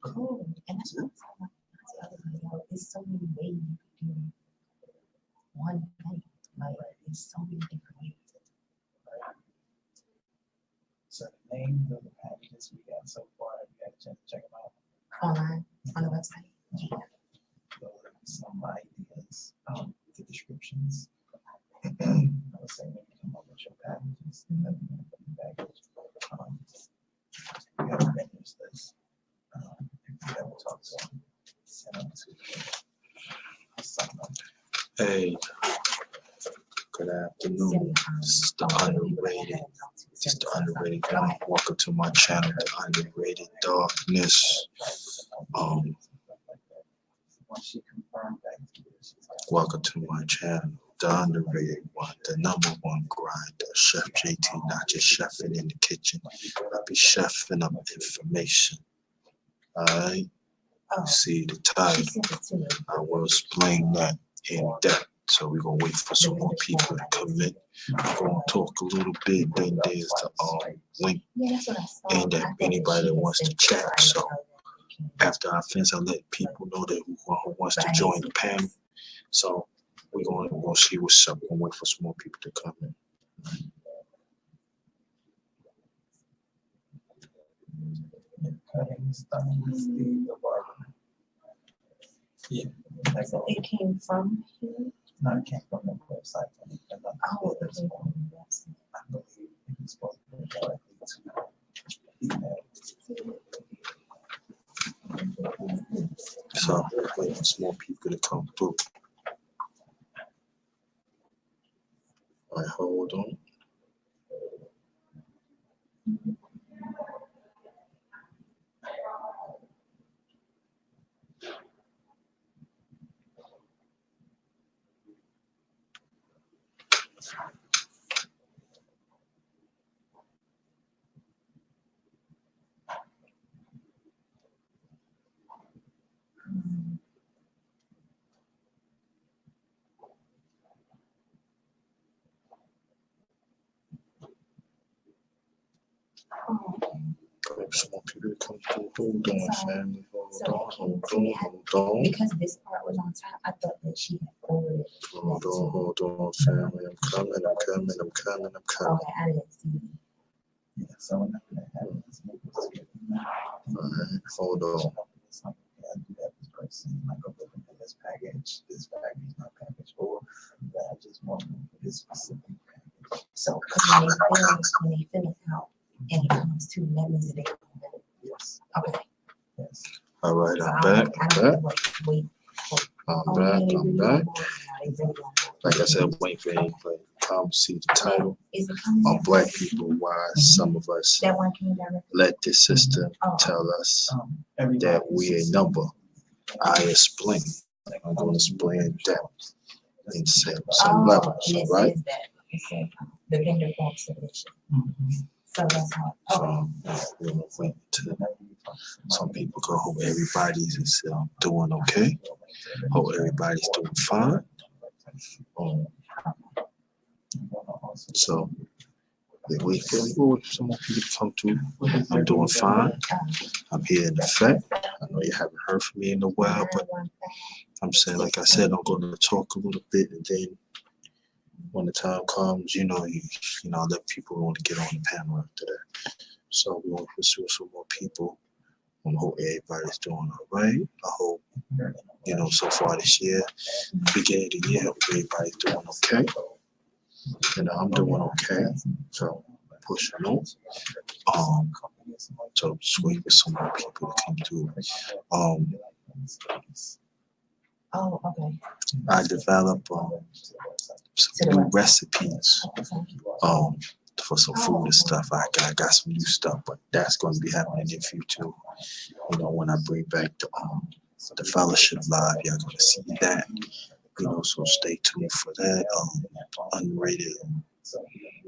Cool. And that's what I'm talking about. There's so many ways you can do one thing. Like, there's so many different ways. So the names of the packages we got so far, you got to check them out. Online, on the website. Yeah. Some ideas, the descriptions. I was saying when you come up with your packages, package. We have a vendors list. If you ever talk to them, send them to someone. Hey, good afternoon. This is the underrated. This is the underrated one. Welcome to my channel, the underrated darkness. Welcome to my channel, the underrated one, the #1 grinder, Chef JT, not just chefing in the kitchen. I be chefing up information. Alright, you see the title. I will explain that in depth. So we're gonna wait for some more people to come in. We're gonna talk a little bit. Then there's the link, and that anybody that wants to chat. So after I finish, I'll let people know that who wants to join the panel. So we're gonna see what's up. We're gonna wait for some more people to come in. Yeah. So it came from here? No, it came from the website. Oh, it came from the website. I believe it was supposed to go directly to email. So wait for some more people to come through. All right, hold on. Some more people to come through. Hold on, family. Hold on. Because this part was on top, I thought that she had forwarded. Hold on, family. I'm coming. Okay, I didn't see it. Yeah, so I'm not gonna have this. All right, hold on. I do that this person, like I'm looking at this package is my package, or that I just want them for this specific package. So when they fill it out and it comes to that means that they Yes. okay. Yes. All right, So I'm back. I'm back. Like I said, wait for anybody to come see the title. On Black people, why some of us let the system tell us that we a number. I explain. I'm going to explain that in some levels, right? The vendor form submission. So that's how. So we're gonna wait till some people go. Hope everybody's doing okay. Hope everybody's doing fine. So we wait for some more people to come through. I'm doing fine. I'm here in effect. I know you haven't heard from me in a while, but I'm saying, like I said, I'm going to talk a little bit, and then when the time comes, you know, let people want to get on the panel after that. So we want to pursue some more people. I hope everybody's doing all right. I hope, so far this year, beginning of the year, I hope everybody's doing okay. I'm doing okay. So pushing on. So just wait for some more people to come through. Oh, okay. I develop some new recipes for some food and stuff. I got some new stuff, but that's going to be happening in the future. When I bring back the fellowship live, you're going to see that. So stay tuned for that. Unrated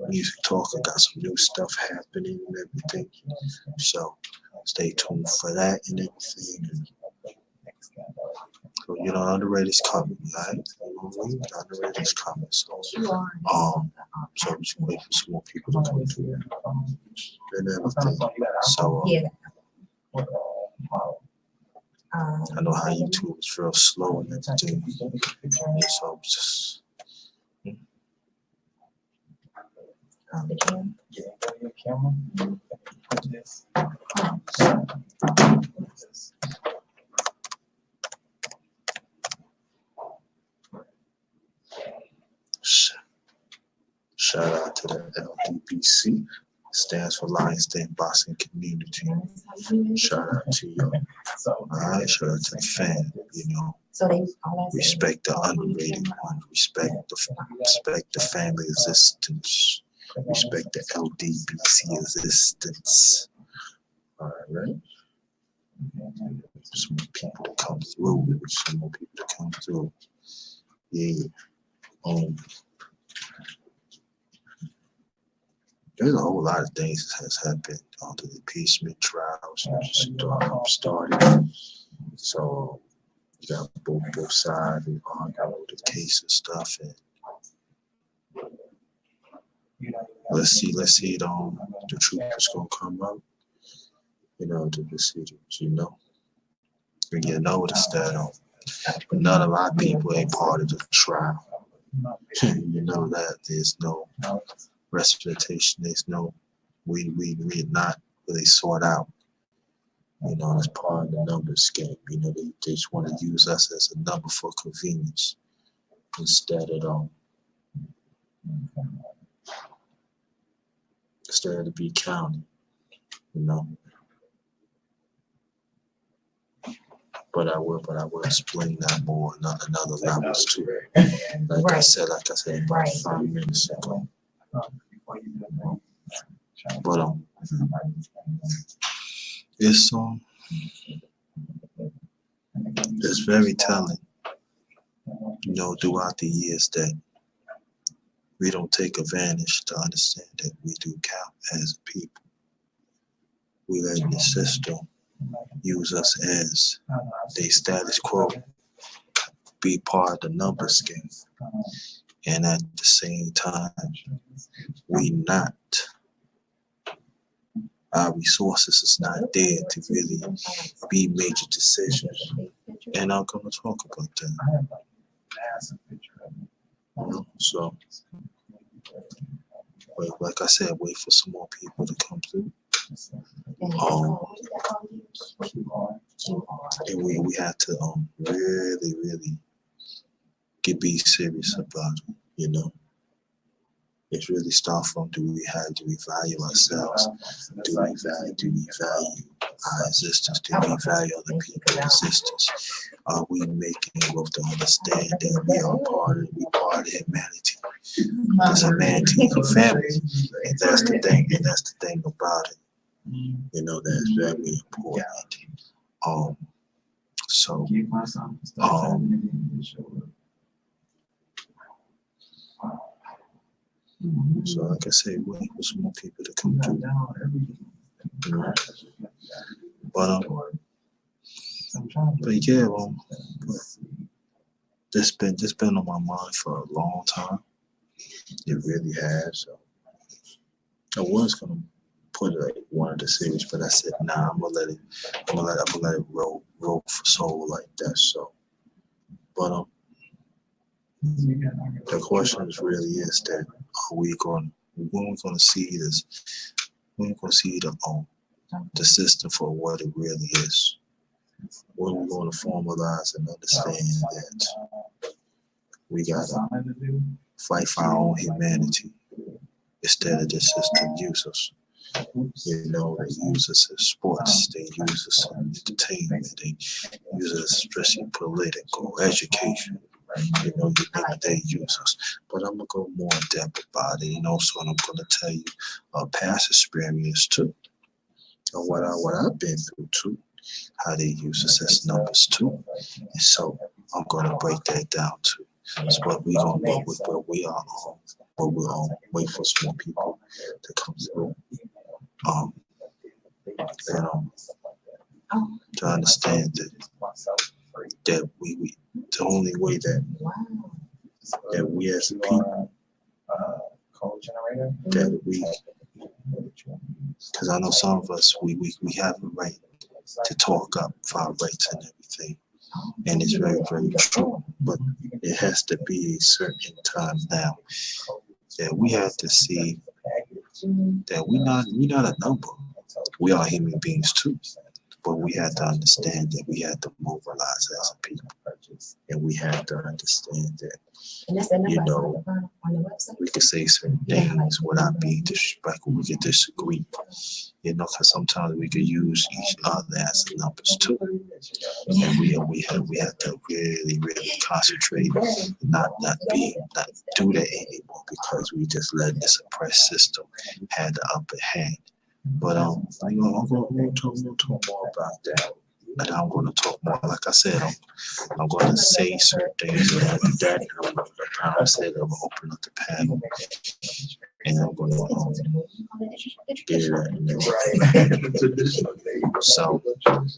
music talk. I got some new stuff happening and everything. So stay tuned for that and everything. So, underrated is coming, right? Underrated is coming. So, so just wait for some more people to come through and everything. So, I know how YouTube is real slow and everything. Yeah, so it's just The cam. Yeah, go to your camera. Put this. shout out to the LDBC. Stands for Lions Den Boxing Community. Shout out to you. So, Alright, shout out to the fan, you know. So they all that Respect the underrated one. Respect the family existence. Respect the LDBC existence. Alright. Some more people to come through. Some more people to come through. Yeah. There's a whole lot of things that has happened on the impeachment trials started. So you got both sides and arguing the case and stuff. And let's see the truth is gonna come out. You know, to see, you know. And you notice that none of our people ain't part of the trial. You know that there's no representation. There's no we're not really sought out. You know, it's part of the numbers game. You know, they just want to use us as a number for convenience instead of to be counted. You know. But I will explain that more on another levels too. Like I said about 5 minutes ago. But it's very telling, you know, throughout the years that we don't take advantage to understand that we do count as a people. We let the system use us as the status quo, be part of the numbers game, and at the same time, our resources is not there to really be major decisions, and I'm going to talk about that. You know, so, like I said, wait for some more people to come through. And we had to really be serious about it, you know. It's really start from do we value ourselves? Do we value our existence? Do we value other people's existence? Are we making growth to understand that we are part of humanity? Because humanity is a family. And that's the thing about it. You know, that's very important. So like I say, wait for some more people to come through. But yeah, this been on my mind for a long time. It really has. So I was gonna put like one of the series, but I said, nah, I'm gonna let it roll for soul like that. So, but the question really is that when we gonna see this? When we gonna see the system for what it really is? When we gonna formalize and understand that we gotta fight for our own humanity instead of the system use us. You know, they use us in sports, they use us in entertainment, they use us especially political, education. You know, they use us. But I'm gonna go more in depth about it, you know, so I'm gonna tell you past experience too. And what I've been through too, how they use us as numbers too. And so I'm gonna break that down too. So what we gonna we'll wait for some more people to come through. To understand that we the only way that we as a people that we, because I know some of us we have it right to talk up vibrates and everything. And it's very, very true. But it has to be a certain time now that we have to see that we're not a number. We are human beings too. But we have to understand that we have to mobilize as a people. And we have to understand that, you know, we can say certain things without being disrespectful. We can disagree, you know, because sometimes we can use each other as numbers too. And we have to really, really concentrate, not do that anymore, because we just let this oppressed system have the upper hand. But I'm going to talk more about that. And I'm going to talk more. Like I said, I'm going to say certain things, and after that, I said I'm going to open up the panel, and I'm going to get it. So, but I'm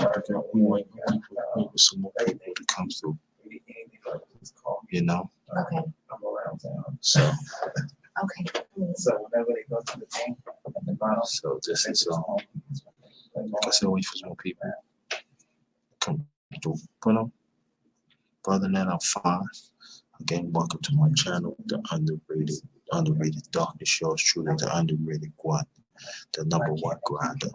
thinking we wait for some more people to come through. You know. Okay. So. Okay. So whenever they go to the bank at the bottom. So this is like I said, wait for some more people to come through. But other than that, I'm fine. Again, welcome to my channel, the underrated darkness show. Is truly the underrated one, the number one grinder.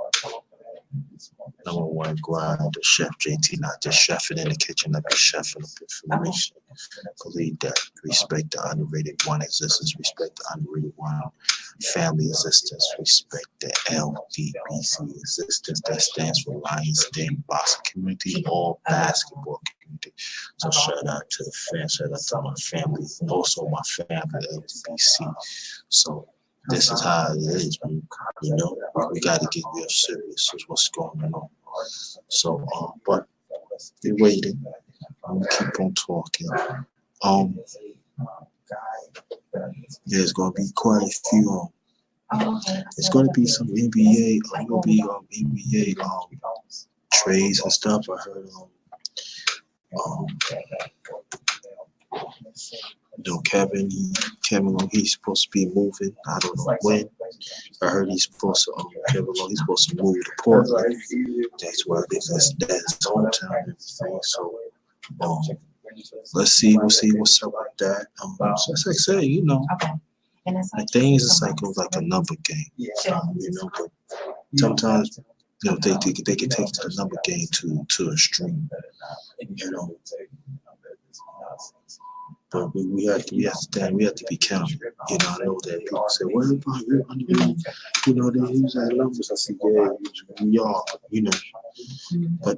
Number one grinder, Chef JT, not just chefing in the kitchen, I be chefing up information. Believe that. Respect the underrated one existence, respect the underrated one family existence, respect the LDBC existence. That stands for Lions Den Boxing Community or Basketball Community. So shout out to the fans, shout out to my family, also my family, LDBC. So this is how it is, man. You know, we got to get real serious with what's going on. So, but we're waiting. I'm gonna keep on talking. There's gonna be quite a few. It's gonna be some NBA. Gonna be NBA trades and stuff. I heard. You know, Kevin, he's supposed to be moving. I don't know when. I heard he's supposed to. He's supposed to move to Portland. That's where that's his hometown and everything. So, let's see. We'll see what's up with that. So as I say, you know, like things is like it was like a number game. You know, but sometimes you know they can take the number game to a extreme. You know. But we have to be counted. You know, I know that people say, what about you? You know, they use that numbers. I say, yeah, we are, you know. But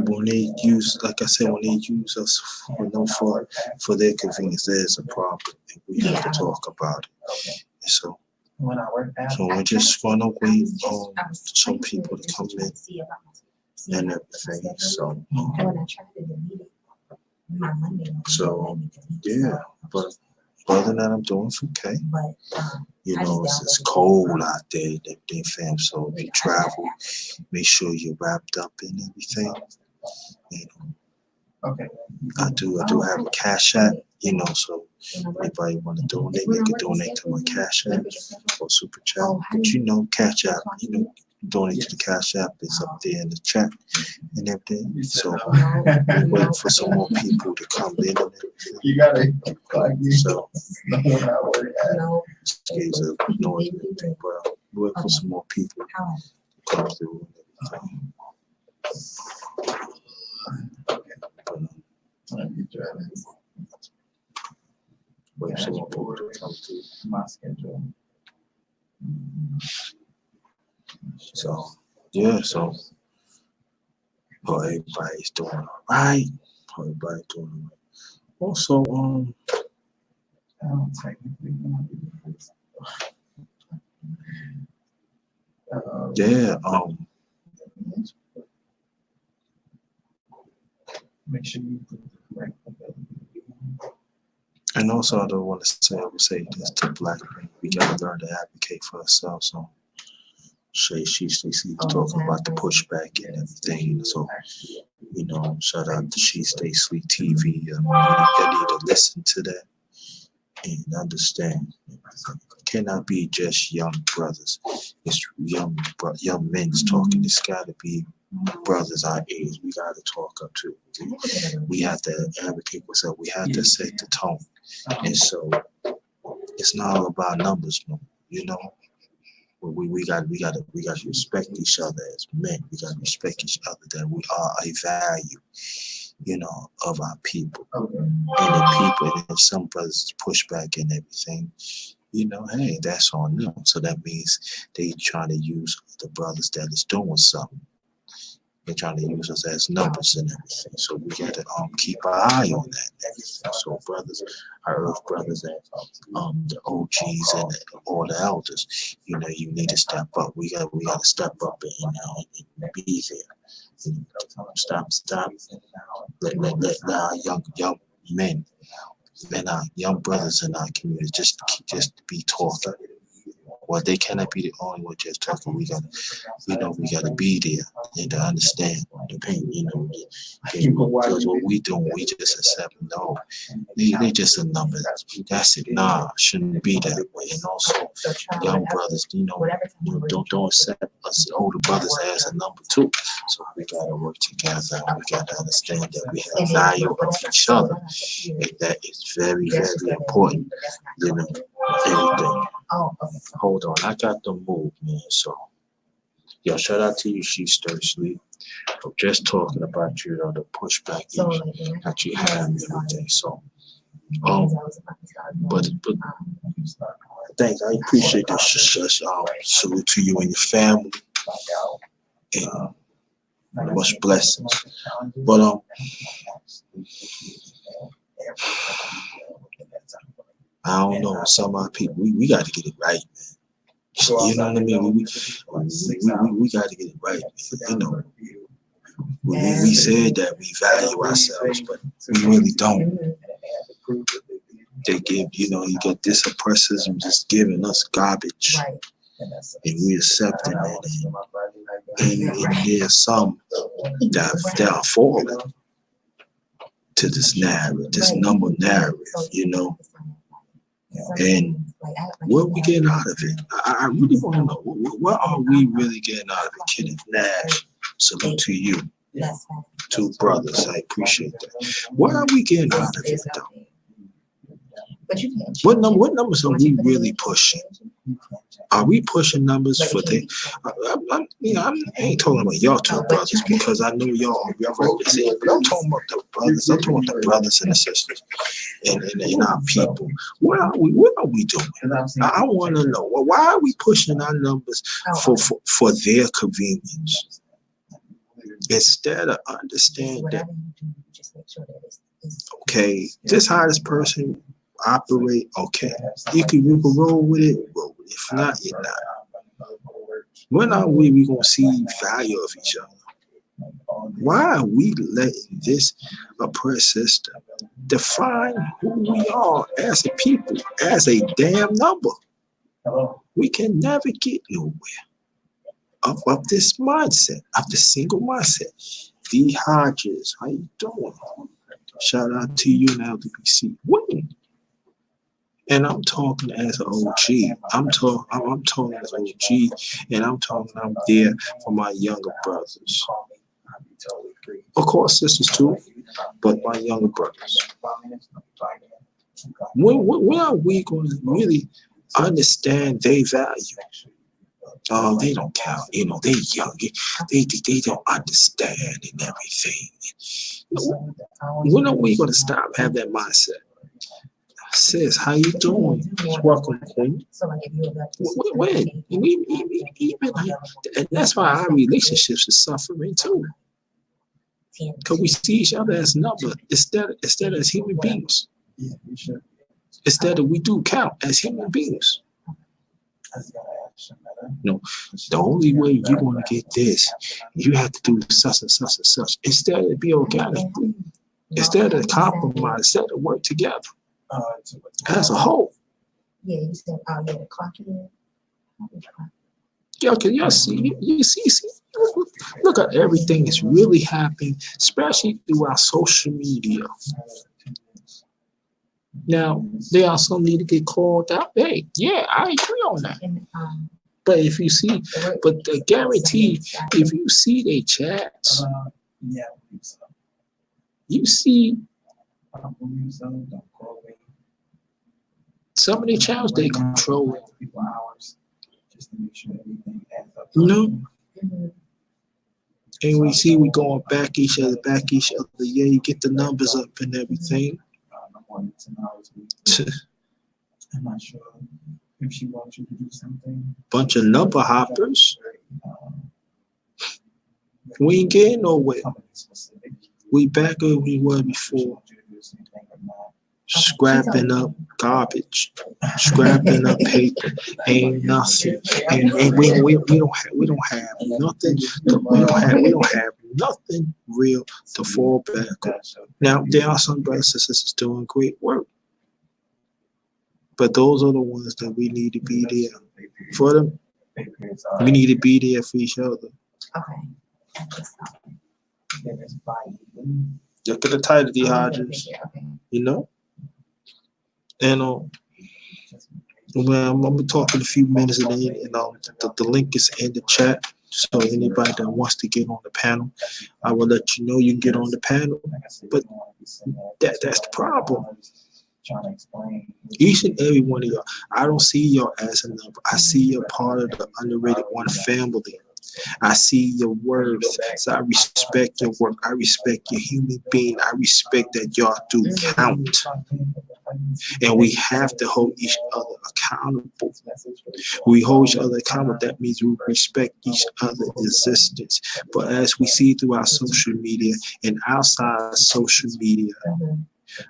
when they use, like I said, when they use us for their convenience, there's a problem. And we have to talk about it. And so we're just gonna wait on some people to come in and everything. So yeah, but other than that, I'm doing okay. You know, it's cold out there, fam. So if you travel, make sure you're wrapped up in everything. You know, okay. I do have a CashApp. You know, so anybody want to donate, they can donate to my CashApp or Super Chat. But you know, CashApp, you know, donate to the CashApp is up there in the chat and everything. So we wait for some more people to come in and everything. You gotta so excuse the noise and everything, but we wait for some more people to come through and everything. Wait for some more people to come through. My schedule. So yeah, so everybody's doing all right. Everybody's doing all right. Also, I don't technically want to yeah, make sure you put the correct ability. and also I don't want to say, I would say this to Black men, we gotta learn to advocate for ourselves. So she talk about the pushback and everything. So, you know, shout out to She Stay Sleep TV. You need to listen to that and understand. cannot be just young brothers. It's young men's talking. It's got to be brothers our age. We got to talk up to. We have to advocate what's up. We have to set the tone. And so it's not all about numbers, no. You know, we got to respect each other as men. We got to respect each other that we are a value, you know, of our people. And the people, and if some brothers push back and everything, you know, hey, that's on them. So that means they trying to use the brothers that is doing something. They're trying to use us as numbers and everything. So we got to keep our eye on that and everything. So brothers, I urge brothers that the OGs and all the elders, you know, you need to step up. We got to step up and be there. You know, stop. Let our young men, our young brothers in our community just be talking. Well, they cannot be the only one just talking. We gotta be there and to understand the pain, you know, because what we do, we just accept no. They just a number. That's it. Nah, shouldn't be that way. And also, young brothers, you know don't accept us older brothers as a number two. So we gotta work together. And we gotta understand that we have value of each other, and that is very, very important. You know, everything. Hold on, I got to move, man. So, yo, shout out to you, She's Thirsty. I'm just talking about, you know, the pushback that you have and everything. So, but thanks. I appreciate this. Salute to you and your family, and much blessings. But I don't know. Some of our people, we got to get it right, man. You know what I mean? We got to get it right. You know, we said that we value ourselves, but we really don't. They give, you know, you get this oppressism just giving us garbage, and we accepting it. And there's some that are falling to this narrative, this number narrative, you know. And what we getting out of it? I really want to know, what are we really getting out of it? Kenneth Nash, salute to you. Two brothers, I appreciate that. What are we getting out of it, though? What numbers are we really pushing? Are we pushing numbers for the? I ain't talking about y'all two brothers because I know y'all represent, but I'm talking about the brothers. I'm talking about the brothers and the sisters and our people. What are we doing? I want to know. Well, why are we pushing our numbers for their convenience instead of understanding that? Okay, this how this person operate. Okay, you can roll with it. If not, you're not. When are we gonna see value of each other? Why are we letting this oppressed system define who we are as a people, as a damn number? We can never get nowhere of this mindset, of the single mindset. D. Hodges, how you doing? Shout out to you and LDPC. Winning. And I'm talking as an OG. I'm talking as an OG, and I'm there for my younger brothers. Of course, sisters too, but my younger brothers. When are we going to really understand their value? Oh, they don't count. You know, they young. They don't understand and everything. When are we going to stop having that mindset? Sis, how you doing? Welcome, Queen. When? And that's why our relationships are suffering too. Because we see each other as numbers instead of as human beings. Instead of we do count as human beings. No, the only way you're going to get this, you have to do such and such and such. Instead of be organic, instead of compromise, instead of work together. As a whole. Yeah, you said, the clock in. Yeah, can y'all see? You see, look at everything that's really happening, especially through our social media. Now, there are some need to get called out. Hey, yeah, I agree on that. And, But if you see, but the guarantee, if you see their chats, Yeah, I believe so. you see I believe so. Don't call me. some of their chats they control. People hours just to make sure everything adds up. You know, mhm. and we see we going back each other. Yeah, you get the numbers up and everything. No more than 10 hours a week. I'm not sure if she wants you to do something. Bunch of number hoppers. Um, We ain't getting nowhere. company specific. We back where we were She before, wants you to do something or not. scrapping up garbage, scrapping up paper. Ain't nothing, and we don't have nothing. We don't have nothing real to fall back on. Now there are some brothers and sisters doing great work, but those are the ones that we need to be there for them. We need to be there for each other. Okay. That's not- Look at the title, the okay, Hodges. okay. You know, and well, I'm gonna talk in a few minutes, and then the link is in the chat. So anybody that wants to get on the panel, I will let you know you can get on the panel. But that's the problem. Each and every one of y'all, I don't see y'all as a number. I see you're part of the underrated one family. I see your worth. So I respect your work. I respect your human being. I respect that y'all do count. And we have to hold each other accountable. We hold each other accountable. That means we respect each other's existence. But as we see through our social media and outside social media,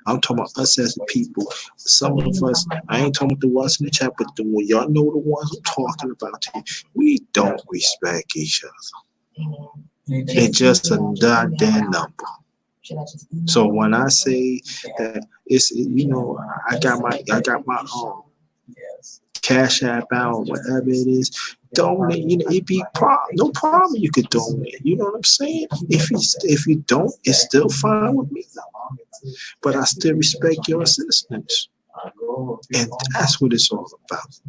I'm talking about us as the people. Some of us, I ain't talking about the ones in the chat, but when y'all know the ones I'm talking about, we don't respect each other. It's just a goddamn number. So when I say that it's, you know, I got my Cash App out, whatever it is, donate. You know, it be no problem. You could donate. You know what I'm saying? If you don't, it's still fine with me. But I still respect your assistance, and that's what it's all about.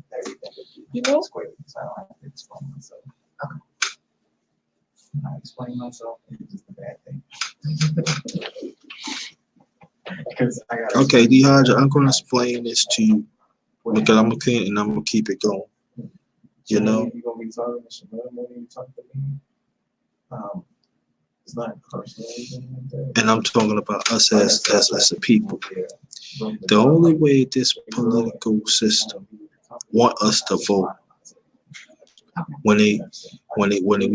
You know. I explain myself, it's just a bad thing. Okay, Dehaja, I'm gonna explain this to you because I'm gonna keep it going. You know. You're gonna be talking to Chanel when you talk to me. It's not personal or anything like that. And I'm talking about us as a people. The only way this political system want us to vote when we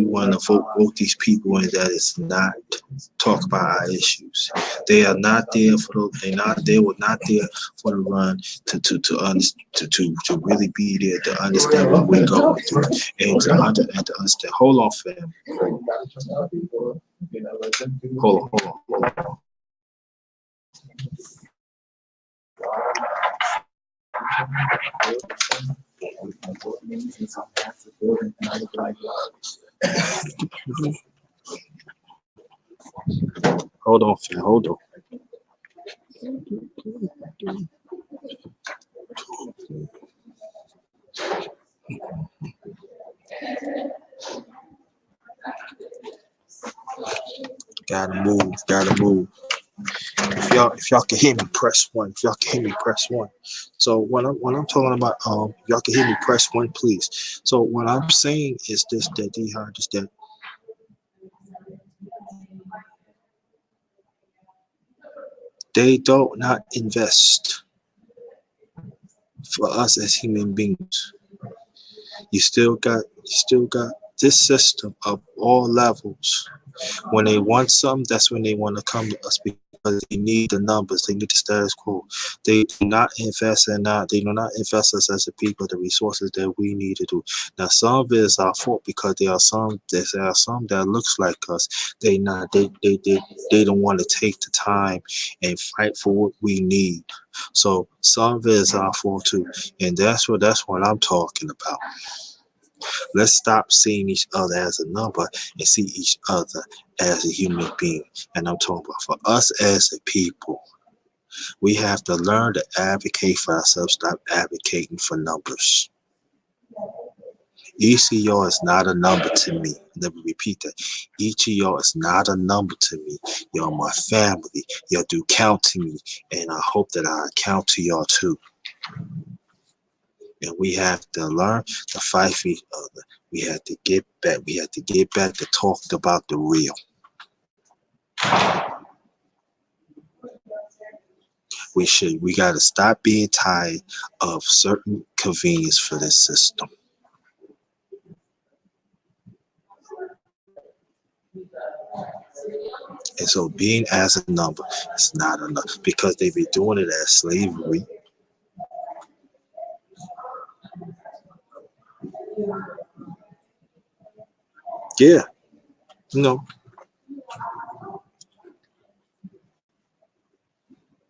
want to vote these people in that is not talk about our issues. They are not there for those. We're not there for the run to really be there to understand what we're going through and to understand. Hold on, fam. Hold on. Hold on, fam. Hold on. Gotta move. If y'all can hear me, press one. If y'all can hear me, press one. So when I'm talking about if y'all can hear me, press one, please. So what I'm saying is this: that is that they do not invest for us as human beings. You still got this system of all levels. When they want something, that's when they want to come to us because they need the numbers, they need the status quo. They do not invest they do not invest us as a people the resources that we need to do. Now some of it is our fault because there are some that looks like us. They don't want to take the time and fight for what we need. So some of it is our fault too. And that's what I'm talking about. Let's stop seeing each other as a number and see each other as a human being. And I'm talking about for us as a people. We have to learn to advocate for ourselves, stop advocating for numbers. Each of y'all is not a number to me. Let me repeat that. Each of y'all is not a number to me. Y'all my family. Y'all do count to me. And I hope that I account to y'all too. And we have to learn to fight for each other. We have to get back. We have to get back to talk about the real. We got to stop being tired of certain convenience for this system. And so being as a number is not enough because they be doing it as slavery. Yeah, you know,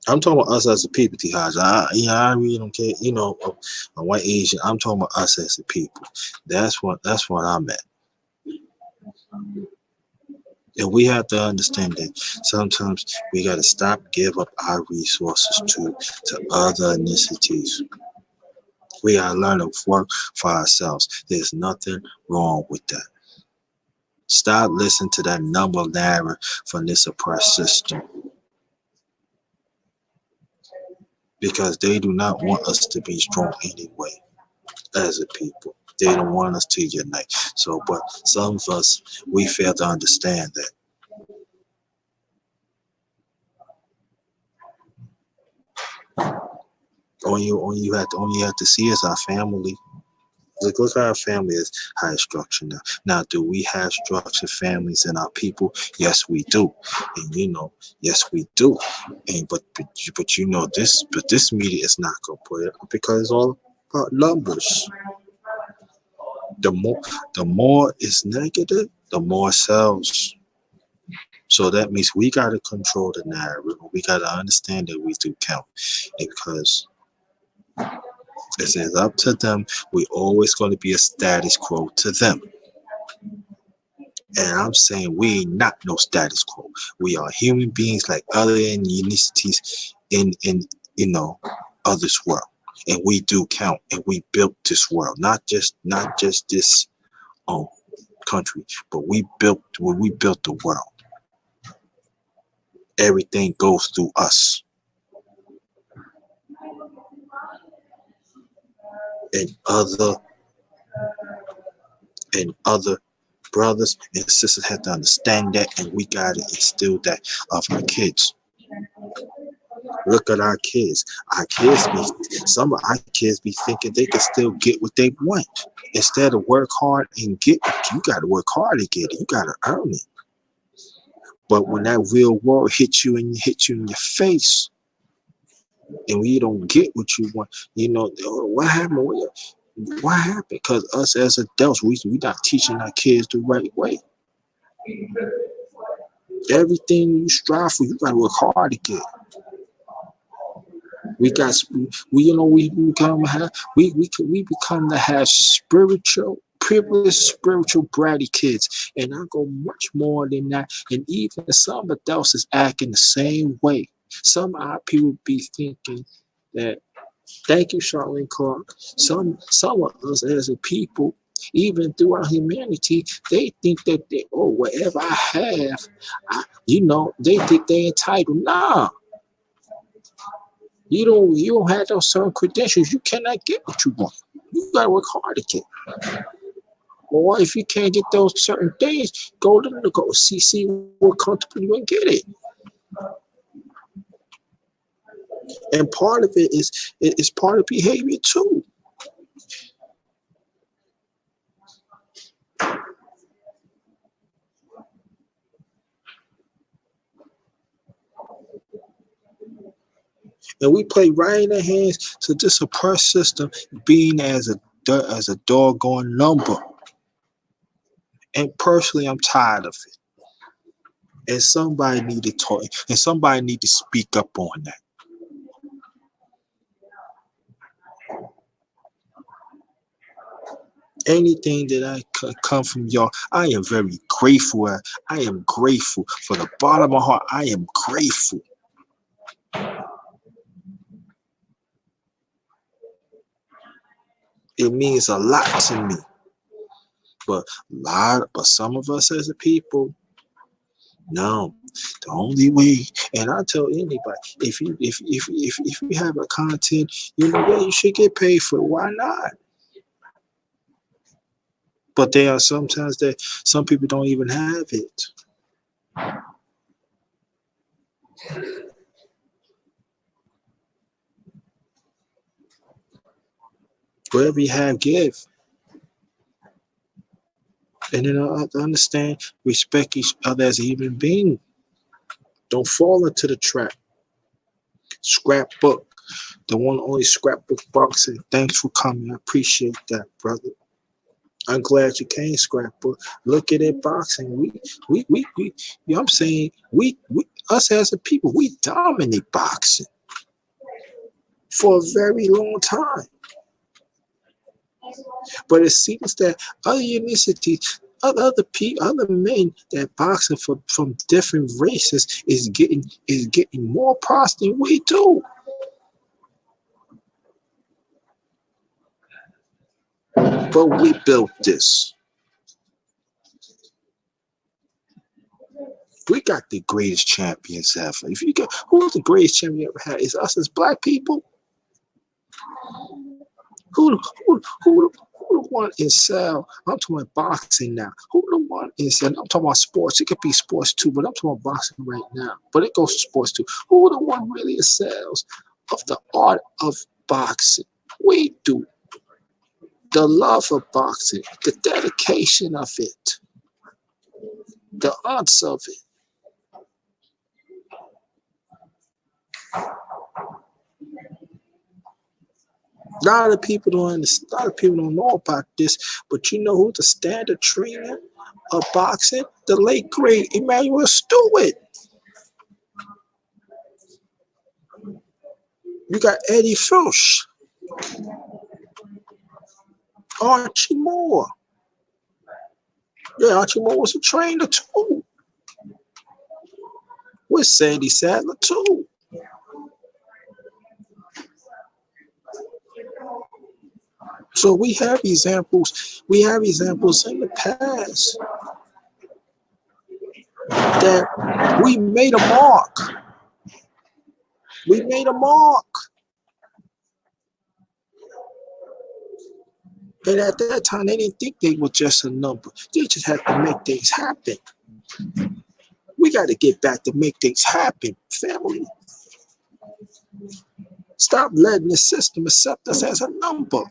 I'm talking about us as a people, T-Hodge. I really don't care, a white Asian. I'm talking about us as a people. That's what I'm at. And we have to understand that sometimes we got to stop, give up our resources to other ethnicities. We got to learn to work for ourselves. There's nothing wrong with that. Stop listening to that number narrative from this oppressed system. Because they do not want us to be strong anyway as a people. They don't want us to unite. So, but some of us, we fail to understand that. All you have to see is our family. Look at our family is high structure now. Now, do we have structured families in our people? Yes, we do. And yes, we do. And but this media is not gonna put it up because it's all about numbers. The more it's negative, the more sells. So that means we gotta control the narrative. We gotta understand that we do count. Because if it's up to them, we always going to be a status quo to them. And I'm saying we ain't not no status quo. We are human beings like other ethnicities in others world. And we do count. And we built this world, not just this country, but we built the world. Everything goes through us. And other brothers and sisters have to understand that, and we gotta instill that of our kids. Look at our kids. Some of our kids be thinking they can still get what they want. Instead of work hard and get it, you gotta work hard to get it. You gotta earn it. But when that real world hits you in your face, and when you don't get what you want, what happened? What happened? Because us as adults, we not teaching our kids the right way. Everything you strive for, you gotta work hard to get. We become to have spiritual, privileged, spiritual, bratty kids, and I go much more than that. And even some adults is acting the same way. Some of our people be thinking that. Thank you, Charlene Clark. Some of us as a people, even throughout humanity, they think that whatever I have, they think they entitled. Nah. You don't have those certain credentials. You cannot get what you want. You gotta work hard to get. Or if you can't get those certain things, go see what comfortable you and get it. And part of it is part of behavior too. And we play right in the hands to this oppressed system being as a doggone number. And personally, I'm tired of it. And somebody need to talk, and somebody need to speak up on that. Anything that I come from y'all, I am very grateful. I am grateful. For the bottom of my heart, I am grateful. It means a lot to me. But some of us as a people, no. The only way, and I tell anybody, if you have a content, you know what, you should get paid for it. Why not? But there are sometimes that some people don't even have it. Whatever you have, give. And then I understand, respect each other as a human being. Don't fall into the trap. Scrapbook, the one only scrapbook boxing. Thanks for coming. I appreciate that, brother. I'm glad you came, scrapbook. Look at it, boxing. We you know, I'm saying we us as a people, we dominate boxing for a very long time. But it seems that other ethnicities, other men that boxing from different races is getting more pros than we do. But we built this. We got the greatest champions ever. If you get who's the greatest champion you ever had? Is us as black people? Who the one in cell? I'm talking about boxing now. Who the one in cell? I'm talking about sports. It could be sports too, but I'm talking about boxing right now. But it goes to sports too. Who the one really excels of the art of boxing? We do. The love of boxing, the dedication of it, the arts of it. A lot of people don't understand. A lot of people don't know about this, but you know who the standard trainer of boxing? The late great Emmanuel Stewart. You got Eddie Filch, Archie Moore. Yeah, Archie Moore was a trainer too. With Sandy Sadler too. So we have examples. We have examples in the past that we made a mark. We made a mark. And at that time, they didn't think they were just a number. They just had to make things happen. We got to get back to make things happen, family. Stop letting the system accept us as a number.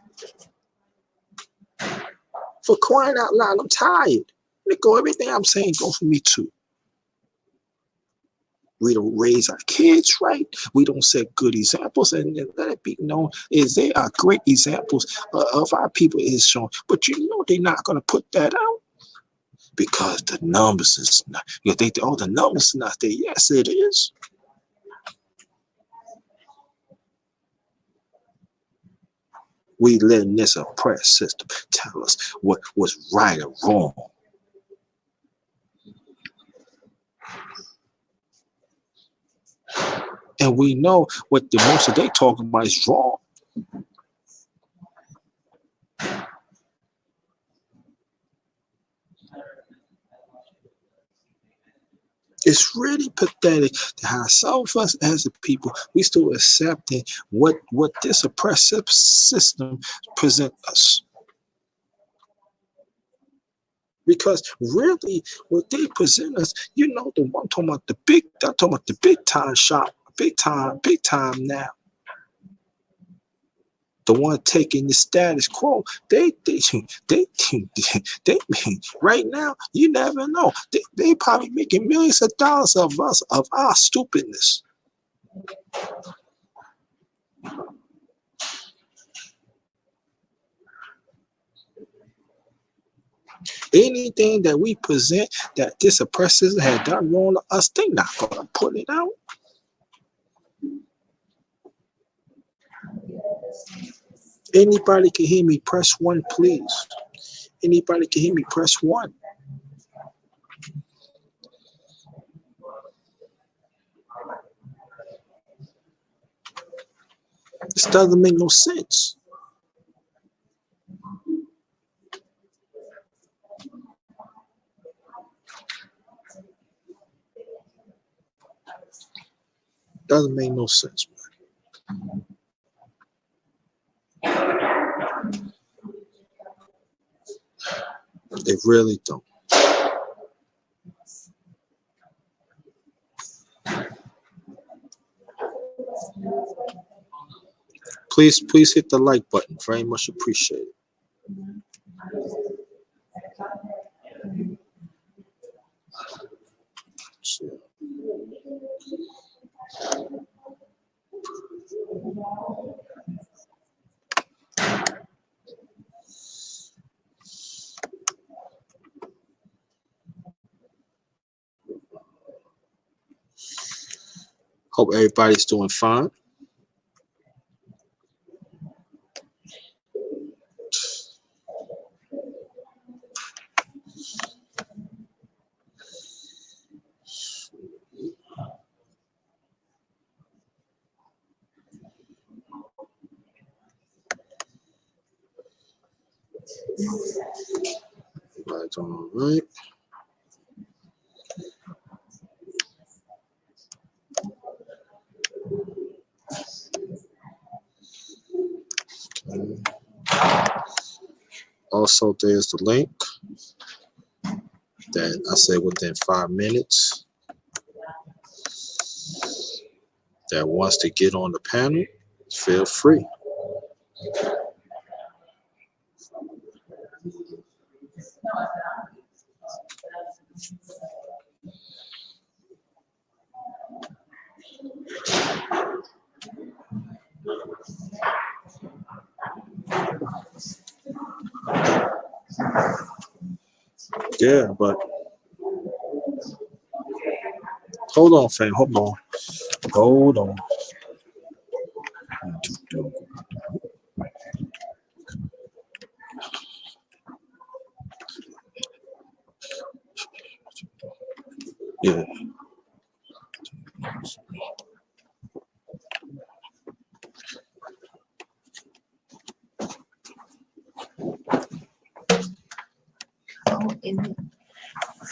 For crying out loud, I'm tired. Everything I'm saying goes for me too. We don't raise our kids right. We don't set good examples, and let it be known is they are great examples of our people is shown. But you know they're not going to put that out because the numbers is not. You think the numbers are not there? Yes, it is. We letting this oppressed system tell us what was right or wrong. And we know what the most of they talking about is wrong. It's really pathetic to how some of us as a people, we still accepting what this oppressive system present us. Because really, what they present us, you know, I'm talking about the big time shop, big time now. The one taking the status quo, they right now, you never know. They probably making millions of dollars of us, of our stupidness. Anything that we present that this oppressor had done wrong to us, they not gonna put it out. Anybody can hear me, press 1, please. Anybody can hear me, press 1. This doesn't make no sense. Doesn't make no sense, man. It really don't. Please hit the like button. Very much appreciated. Hope everybody's doing fine. Right, all right. Okay. Also, there's the link that I said within 5 minutes that wants to get on the panel, feel free. Yeah, but hold on, fam. Hold on. Hold on. Yeah. Oh, is it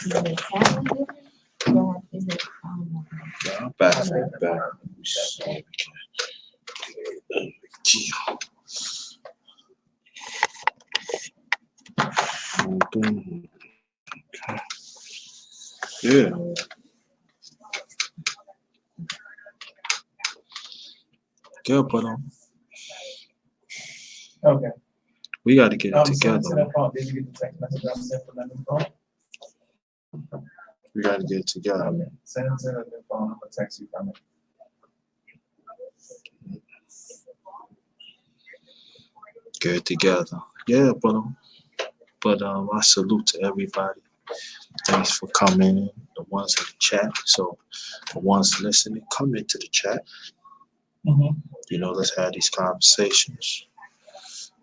family different? Or is it, Yeah, back. Yeah. Yeah, but Okay. we got to get it So together. did you get the text message I sent from that new phone? We got to get it together. Okay. Send it to the new phone. I'm gonna text you from it. Get it together. Yeah, but I salute to everybody. Thanks for coming in. The ones in the chat. So the ones listening, come into the chat. You know, let's have these conversations.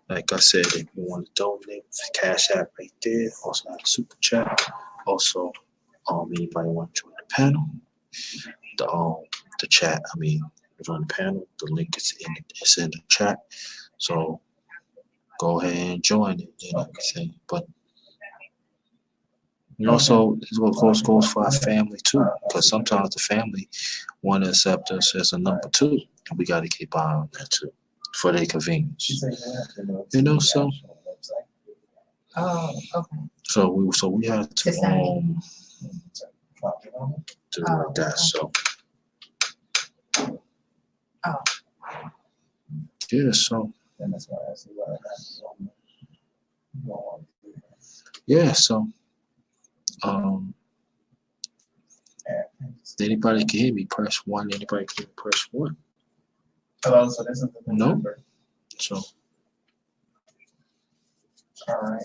Like I said, if you want to donate, CashApp right there. Also have a super chat. Also, anybody want to join the panel? The chat. I mean, join the panel. The link is in the chat. So go ahead and join it and everything. But you also, it's what goes for our family too, because sometimes the family want to accept us as a number two, and we got to keep an eye on that too, for their convenience. You know, so oh, okay. so we have to To sign do like that. So Oh. yeah, so And that's why I see why yeah, so anybody can hear me, press 1. Anybody can press 1. Hello, so this is the No. number. So All right.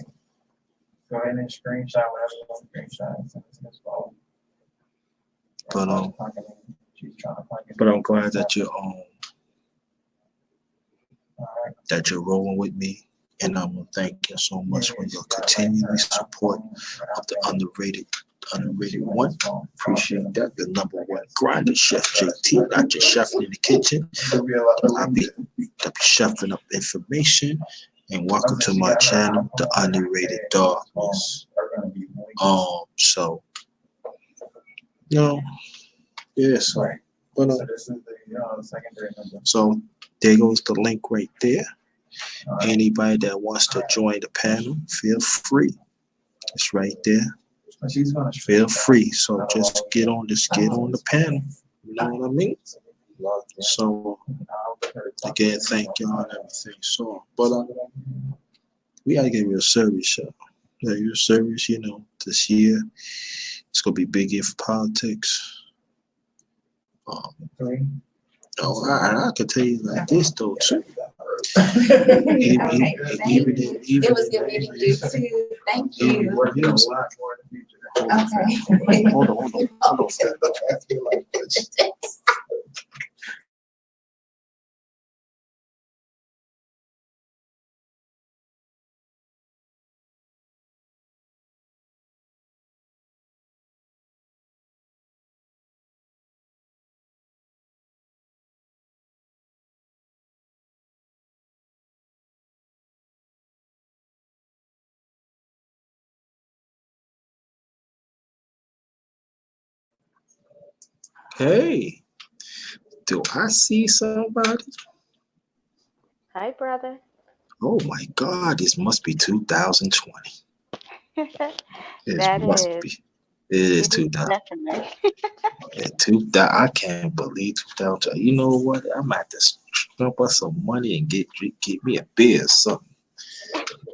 Go ahead and screenshot whatever you want to screenshot and send it to his phone. but I'm glad that you're that you're rolling with me, and I want to thank you so much for your continuing support of the underrated one. Appreciate that. The number one grinder, Chef JT, not just chefing in the kitchen. I be chefing up information. And welcome to my channel, The Underrated Darkness. So, no, yeah, so, but, So this is the secondary number. So there goes the link right there. All right. Anybody that wants to join the panel, feel free. It's right there. But she's gonna Feel free. So just get on the panel. You know what I mean? So again, thank y'all and everything. So, but we gotta get real serious, y'all. Yeah, real serious. This year it's gonna be big year for politics. Um, three. I could tell you like this though too. Okay, Even, thank even, you. even, It was good meeting you too. Thank even, you. Working a lot more in the future. Okay. hold on. Hey, do I see somebody? Hi, brother. Oh my God, this must be 2020. It That must is, be. It is it is 2000. definitely. Yeah, 2000. I can't believe 2020. You know what? I'm at to jump up some money and get me a beer or something.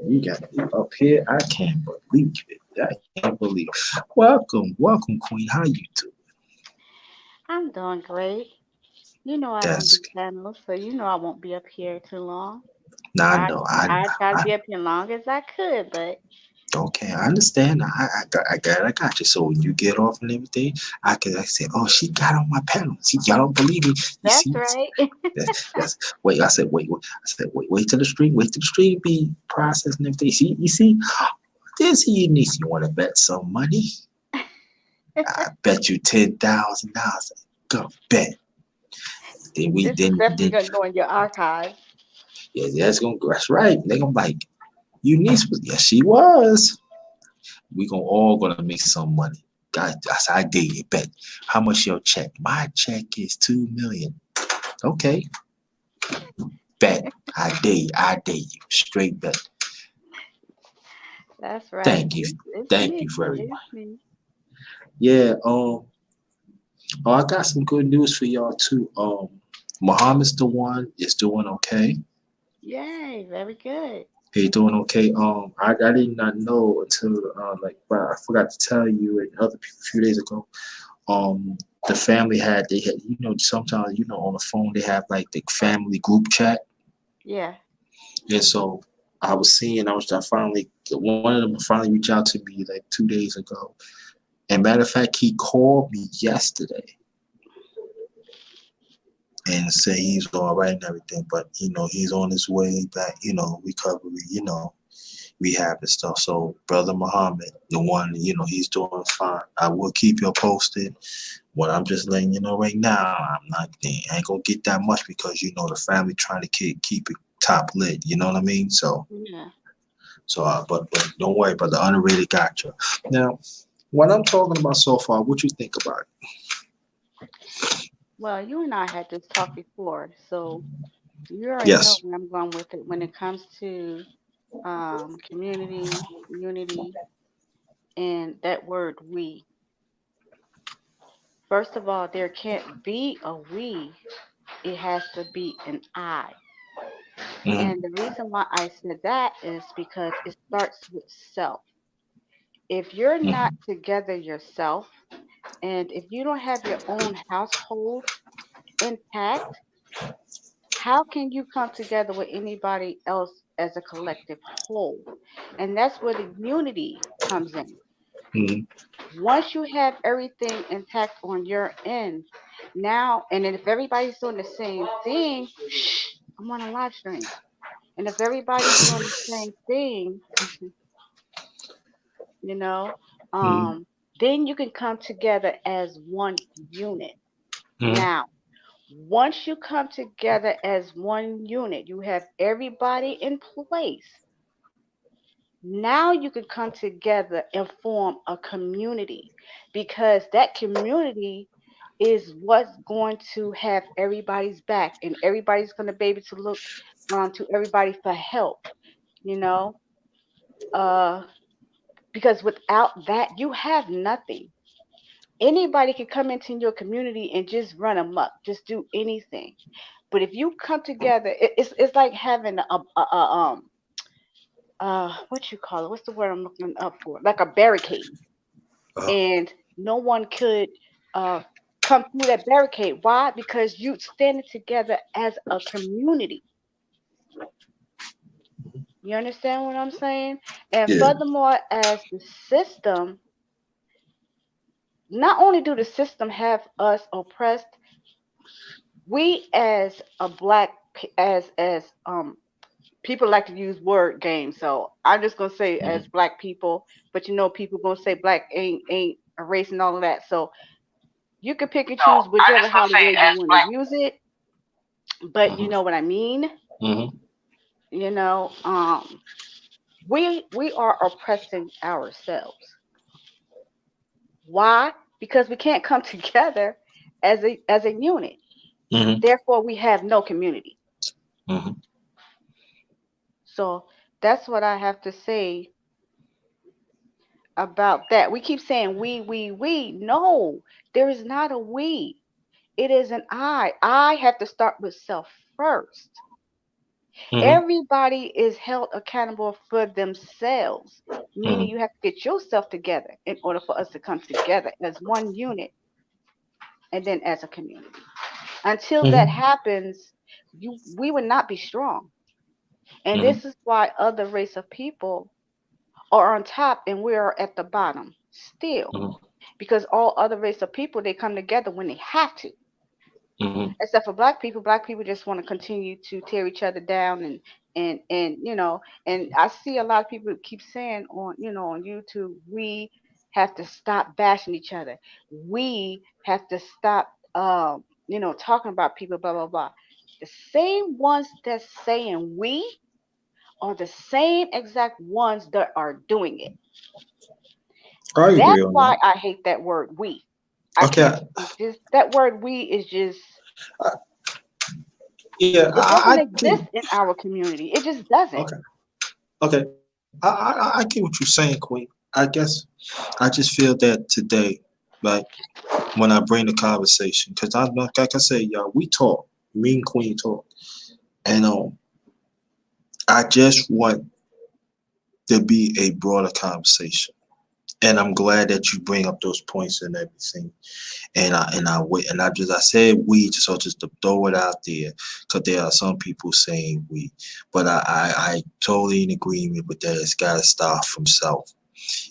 You got me up here. I can't believe it. I can't believe. Welcome, Queen. How you doing? I'm doing great. You know I don't That's do panels, so you know I won't be up here too long. now I I know. I try to I be up here long as I could, but Okay, I understand. I got you. So when you get off and everything, I say, oh, she got on my panel. See, y'all don't believe me. You that's see, right. wait. I said, wait. I said, wait wait till the stream be processed and everything. See, you see, this you need. You want to bet some money? I bet you $10,000. Go bet. This is definitely gonna go in your archives. Yeah, that's right. They gonna like you need. Yes, she was. We gonna make some money. God, I dare you bet. How much your check? My check is 2 million. Okay, bet. I dare you. Straight bet. That's right. Thank you. It's Thank you me. very It's much. me. Yeah. I got some good news for y'all too. Muhammad's the one is doing okay. Yay, very good. He doing okay. I did not know until well, I forgot to tell you and other people a few days ago. Um, the family they had sometimes on the phone they have like the family group chat. Yeah. And so I finally, one of them finally reached out to me like 2 days ago. And matter of fact, he called me yesterday and said he's all right and everything, but he's on his way back, recovery, rehab and stuff. So brother Muhammad, the one, he's doing fine. I will keep you posted. What I'm just letting you know right now, I ain't gonna get that much because the family trying to keep it top lit. You know what I mean? So Yeah. but don't worry about the underrated gotcha. Now, what I'm talking about so far, what you think about it? Well, you and I had this talk before, so you already know Yes. where I'm going with it when it comes to community, unity, and that word we. First of all, there can't be a we, it has to be an I. Mm-hmm. And the reason why I said that is because it starts with self. If you're not together yourself, and if you don't have your own household intact, how can you come together with anybody else as a collective whole? And that's where the unity comes in. Mm-hmm. Once you have everything intact on your end, now, and then if everybody's doing the same thing, shh, I'm on a live stream. And if everybody's doing the same thing, you know, Mm-hmm. um, then you can come together as one unit. Mm-hmm. Now, once you come together as one unit, you have everybody in place. Now you can come together and form a community because that community is what's going to have everybody's back, and everybody's going to be able to look to everybody for help, you know, uh, because without that, you have nothing. Anybody can come into your community and just run amok, just do anything. But if you come together, it's like having what you call it? What's the word I'm looking up for? Like a barricade, Uh, and no one could uh come through that barricade. Why? Because you standing together as a community. You understand what I'm saying? And yeah. furthermore, as the system, not only do the system have us oppressed, we as a black as people like to use word games, so I'm just gonna say Mhm. as black people, but people gonna say black ain't a race and all of that. So you can pick and choose whichever how the way you want to use it, but you Mhm. know what I mean. Mhm. You know, we are oppressing ourselves. Why? Because we can't come together as a unit. Mhm. Therefore, we have no community. Mhm. So that's what I have to say about that. We keep saying we. No, there is not a we. It is an I. I have to start with self first. Mhm. Everybody is held accountable for themselves, meaning Mhm. you have to get yourself together in order for us to come together as one unit and then as a community. Until that Mhm. happens, we would not be strong. And Mhm. this is why other race of people are on top and we are at the bottom still. Mhm. Because all other race of people they come together when they have to. Mhm. Except for black people just want to continue to tear each other down and and I see a lot of people keep saying on on YouTube, we have to stop bashing each other. We have to stop talking about people, blah blah blah. The same ones that's saying we are the same exact ones that are doing it. I agree That's on why that. I hate that word we. I Okay. can't just that word we is just I, yeah, it I doesn't get. exist in our community. It just doesn't. Okay. Okay. I get what you're saying, Queen. I guess I just feel that today, like when I bring the conversation, because I like I said, y'all, we talk, me and Queen talk, and I just want to be a broader conversation. And I'm glad that you bring up those points and everything. And I wait and I just I said we just so just to throw it out there because there are some people saying we, but I totally in agreement with that. It's got to start from self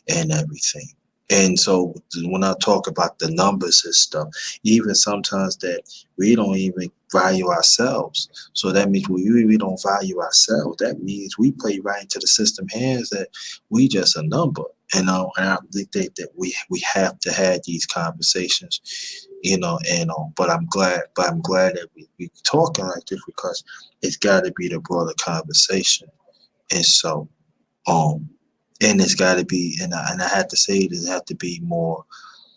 and everything. And so when I talk about the numbers and stuff, even sometimes that we don't even value ourselves. So that means we don't value ourselves. That means we play right into the system hands that we just a number. And I really think that we have to have these conversations, but I'm glad that we talking like this because it's got to be the broader conversation. And so um, and it's got to be, and I had to say it, it have to be more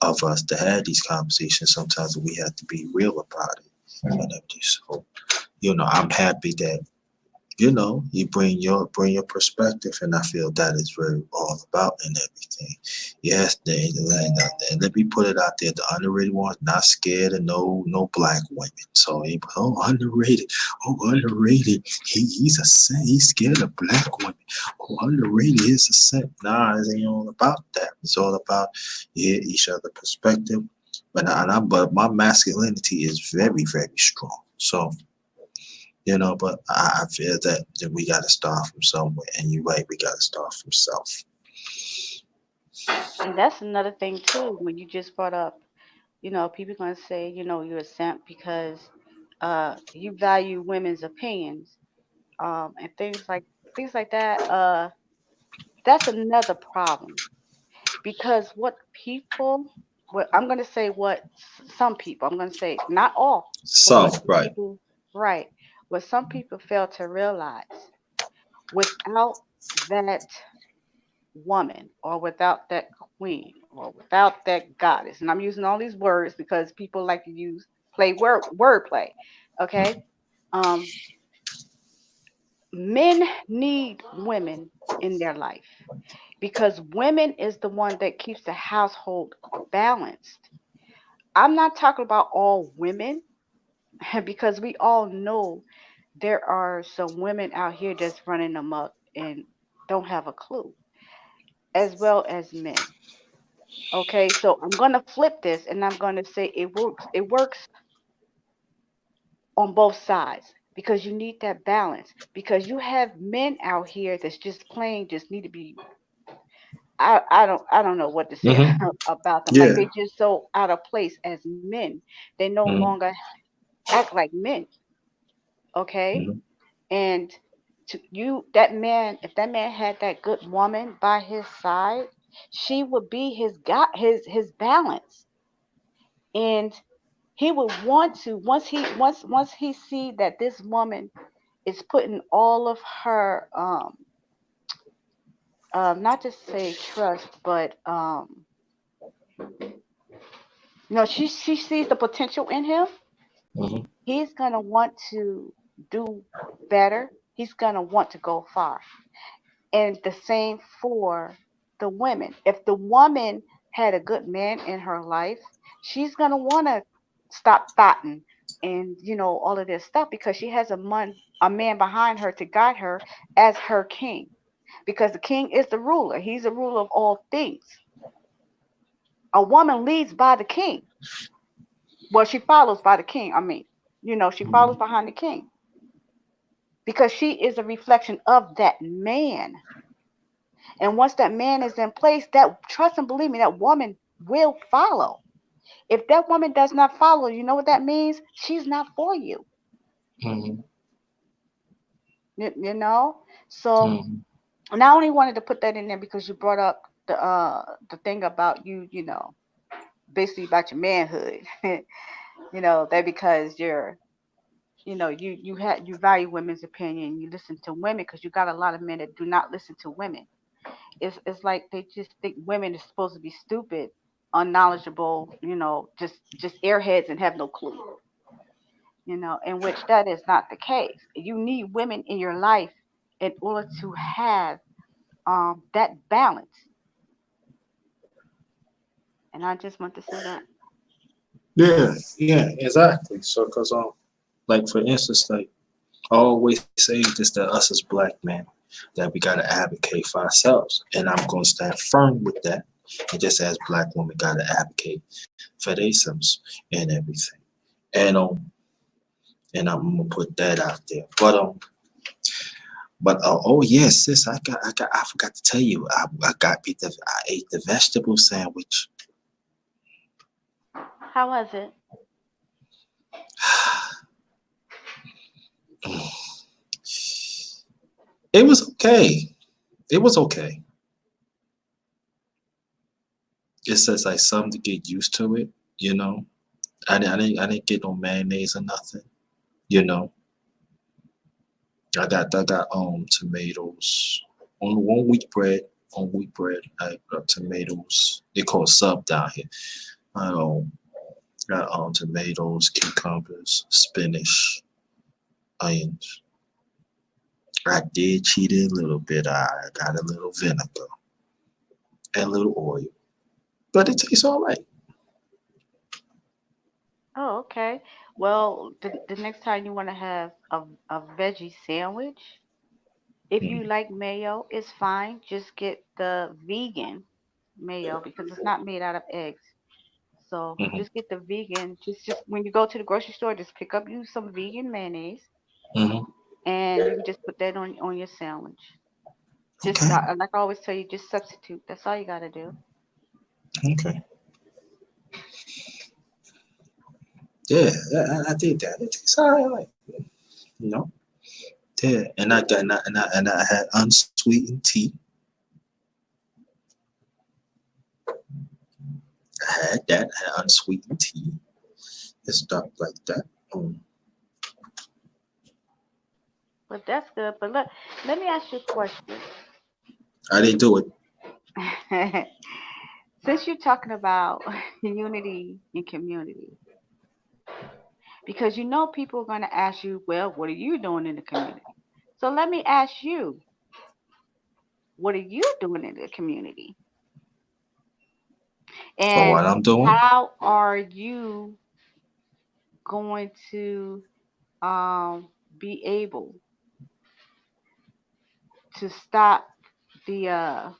of us to have these conversations. Sometimes we have to be real about it. And everything. So, I'm happy that you bring your perspective, and I feel that is very all about and everything. Yes, and let me put it out there: the underrated ones not scared of no black women. So underrated, underrated. He's scared of black women. Oh, underrated is a simp. Nah, it ain't all about that. It's all about each other perspective. But my masculinity is very very strong. So. But I feel that we got to start from somewhere, and you're right, we got to start from self. And that's another thing too. When you just brought up, people gonna say, you're a simp because you value women's opinions, and things like that. That's another problem because what I'm gonna say, some people, I'm gonna say not all, but what Self, some right? people, right? What some people fail to realize, without that woman or without that queen or without that goddess, and I'm using all these words because people like to use play wordplay. Okay. Um, Men need women in their life because women is the one that keeps the household balanced. I'm not talking about all women because we all know there are some women out here that's running amok and don't have a clue, as well as men. Okay, so I'm gonna flip this and I'm gonna say it works. It works on both sides because you need that balance. Because you have men out here that's just plain just need to be. I don't know what to say Mm-hmm. about them. Like Yeah. they just so out of place as men. They no Mm-hmm. longer act like men. Okay, Mm-hmm. and to you that man, if that man had that good woman by his side, she would be his god, his balance, and he would want to once he see that this woman is putting all of her not to say trust, but she sees the potential in him. Mm-hmm. He's gonna want to do better. He's gonna want to go far. And the same for the women. If the woman had a good man in her life, she's gonna want to stop thoughting and all of this stuff because she has a man behind her to guide her as her king. Because the king is the ruler. He's the ruler of all things. A woman leads by the king. Well, she follows by the king. I mean, she follows behind the king because she is a reflection of that man. And once that man is in place, that trust and believe me, that woman will follow. If that woman does not follow, you know what that means? She's not for you. Mm-hmm. You know? So Mm-hmm. and I only wanted to put that in there because you brought up the thing about you, basically about your manhood. That because you value women's opinion, you listen to women because you got a lot of men that do not listen to women. It's like they just think women are supposed to be stupid, unknowledgeable, just airheads and have no clue. In which that is not the case. You need women in your life in order to have that balance. And I just want to say that. Yeah. Yeah. Exactly. So, cause like for instance, like I always say this to us as black men that we gotta advocate for ourselves, and I'm gonna stand firm with that. And just as black women gotta advocate for themselves and everything. And and I'm gonna put that out there. But oh yes, sis, I forgot to tell you, I ate the vegetable sandwich. How was it? It was okay. It was okay. It says like something to get used to it, you know. I didn't get no mayonnaise or nothing, you know. I got tomatoes on wheat bread. On wheat bread, I got tomatoes. They call sub down here. I got tomatoes, cucumbers, spinach, onions. I did cheat it a little bit. I got a little vinegar and a little oil, but it tastes all right. Oh, okay. Well, the next time you want to have a veggie sandwich, if you Mm-hmm. like mayo, it's fine. Just get the vegan mayo because it's not made out of eggs. So Mm-hmm. just get the vegan. Just when you go to the grocery store, just pick up you some vegan mayonnaise, Mm-hmm. and you can just put that on your sandwich. Just Okay. like I always tell you, just substitute. That's all you gotta do. Okay. Yeah, I did that. It tastes all right, like, you know. Yeah, and I got and I had unsweetened tea. I had that. I had unsweetened tea and stuff like that. Um, But that's good. But let me ask you a question. I didn't do it. Since you're talking about unity and community, because you know people are going to ask you, well, what are you doing in the community? So let me ask you, what are you doing in the community? For And what I'm doing? how are you going to um, be able to stop the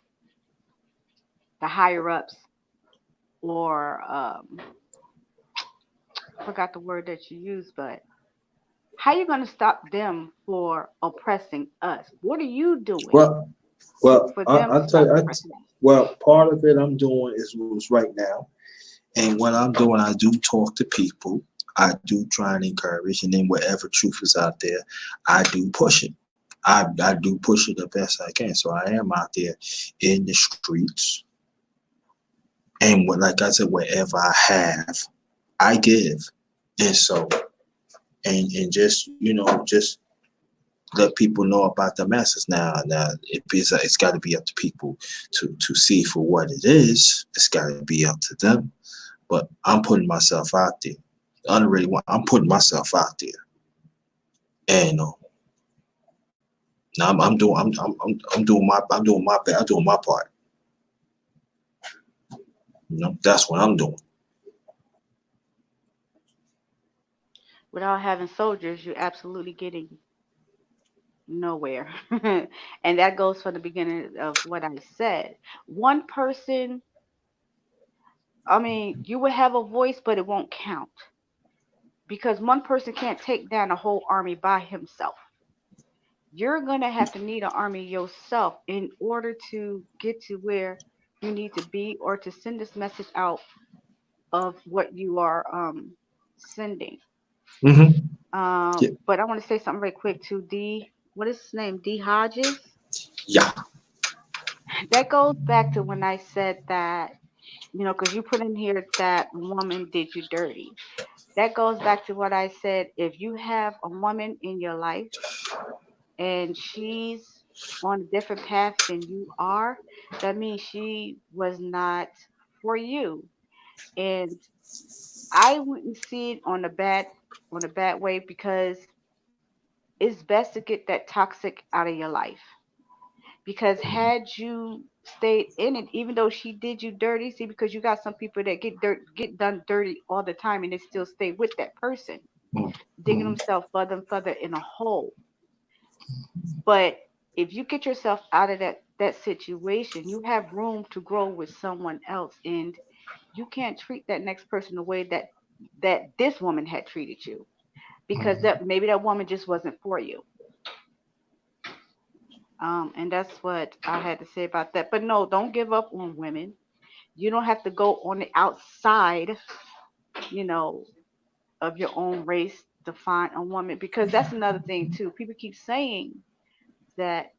the higher ups or I forgot the word that you used, but how you going to stop them for oppressing us? What are you doing Well, well, for them I to tell stop you, oppressing us? well, part of it I'm doing is was right now, and what I'm doing, I do talk to people. I do try and encourage, and then wherever truth is out there, I do push it. I do push it the best I can. So I am out there in the streets, and what, like I said, wherever I have, I give, and so and just just let people know about the masses now. Now it's got to be up to people to see for what it is. It's got to be up to them. But I'm putting myself out there. The underrated one. I'm putting myself out there, and now I'm doing my part. That's what I'm doing. Without having soldiers, you're absolutely getting nowhere. And that goes from the beginning of what I said. One person, I mean, you would have a voice, but it won't count because one person can't take down a whole army by himself. You're going to have to need an army yourself in order to get to where you need to be or to send this message out of what you are sending. Hmm. Yeah. But I want to say something very quick to D. What is his name? D. Hodges. Yeah. That goes back to when I said that, because you put in here that woman did you dirty. That goes back to what I said. If you have a woman in your life and she's on a different path than you are, that means she was not for you. And I wouldn't see it on a bad way because it's best to get that toxic out of your life. Because had you stayed in it, even though she did you dirty, see, because you got some people that get done dirty all the time and they still stay with that person, digging Mhm. themselves further and further in a hole. But if you get yourself out of that situation, you have room to grow with someone else, and you can't treat that next person the way that this woman had treated you because that maybe that woman just wasn't for you. And that's what I had to say about that. But no, don't give up on women. You don't have to go on the outside, you know, of your own race to find a woman because that's another thing too. People keep saying that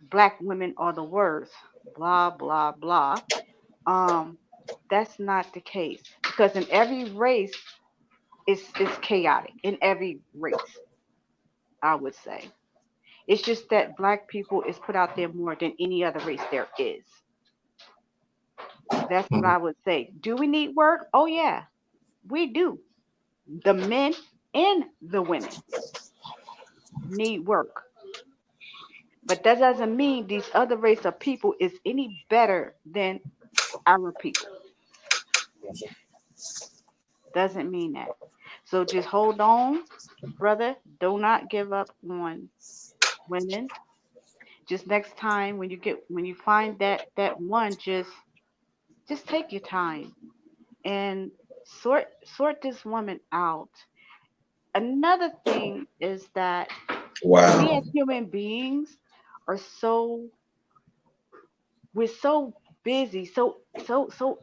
black women are the worst, blah blah blah. Um, that's not the case because in every race it's chaotic. In every race, I would say. It's just that black people is put out there more than any other race there is. That's what Mhm. I would say. Do we need work? Oh yeah, we do. The men and the women need work. But that doesn't mean these other race of people is any better than our people. Doesn't mean that. So just hold on, brother. Do not give up on women. Just next time when you find that one, just take your time and sort this woman out. Another thing is that we Wow. as human beings are we're so busy, so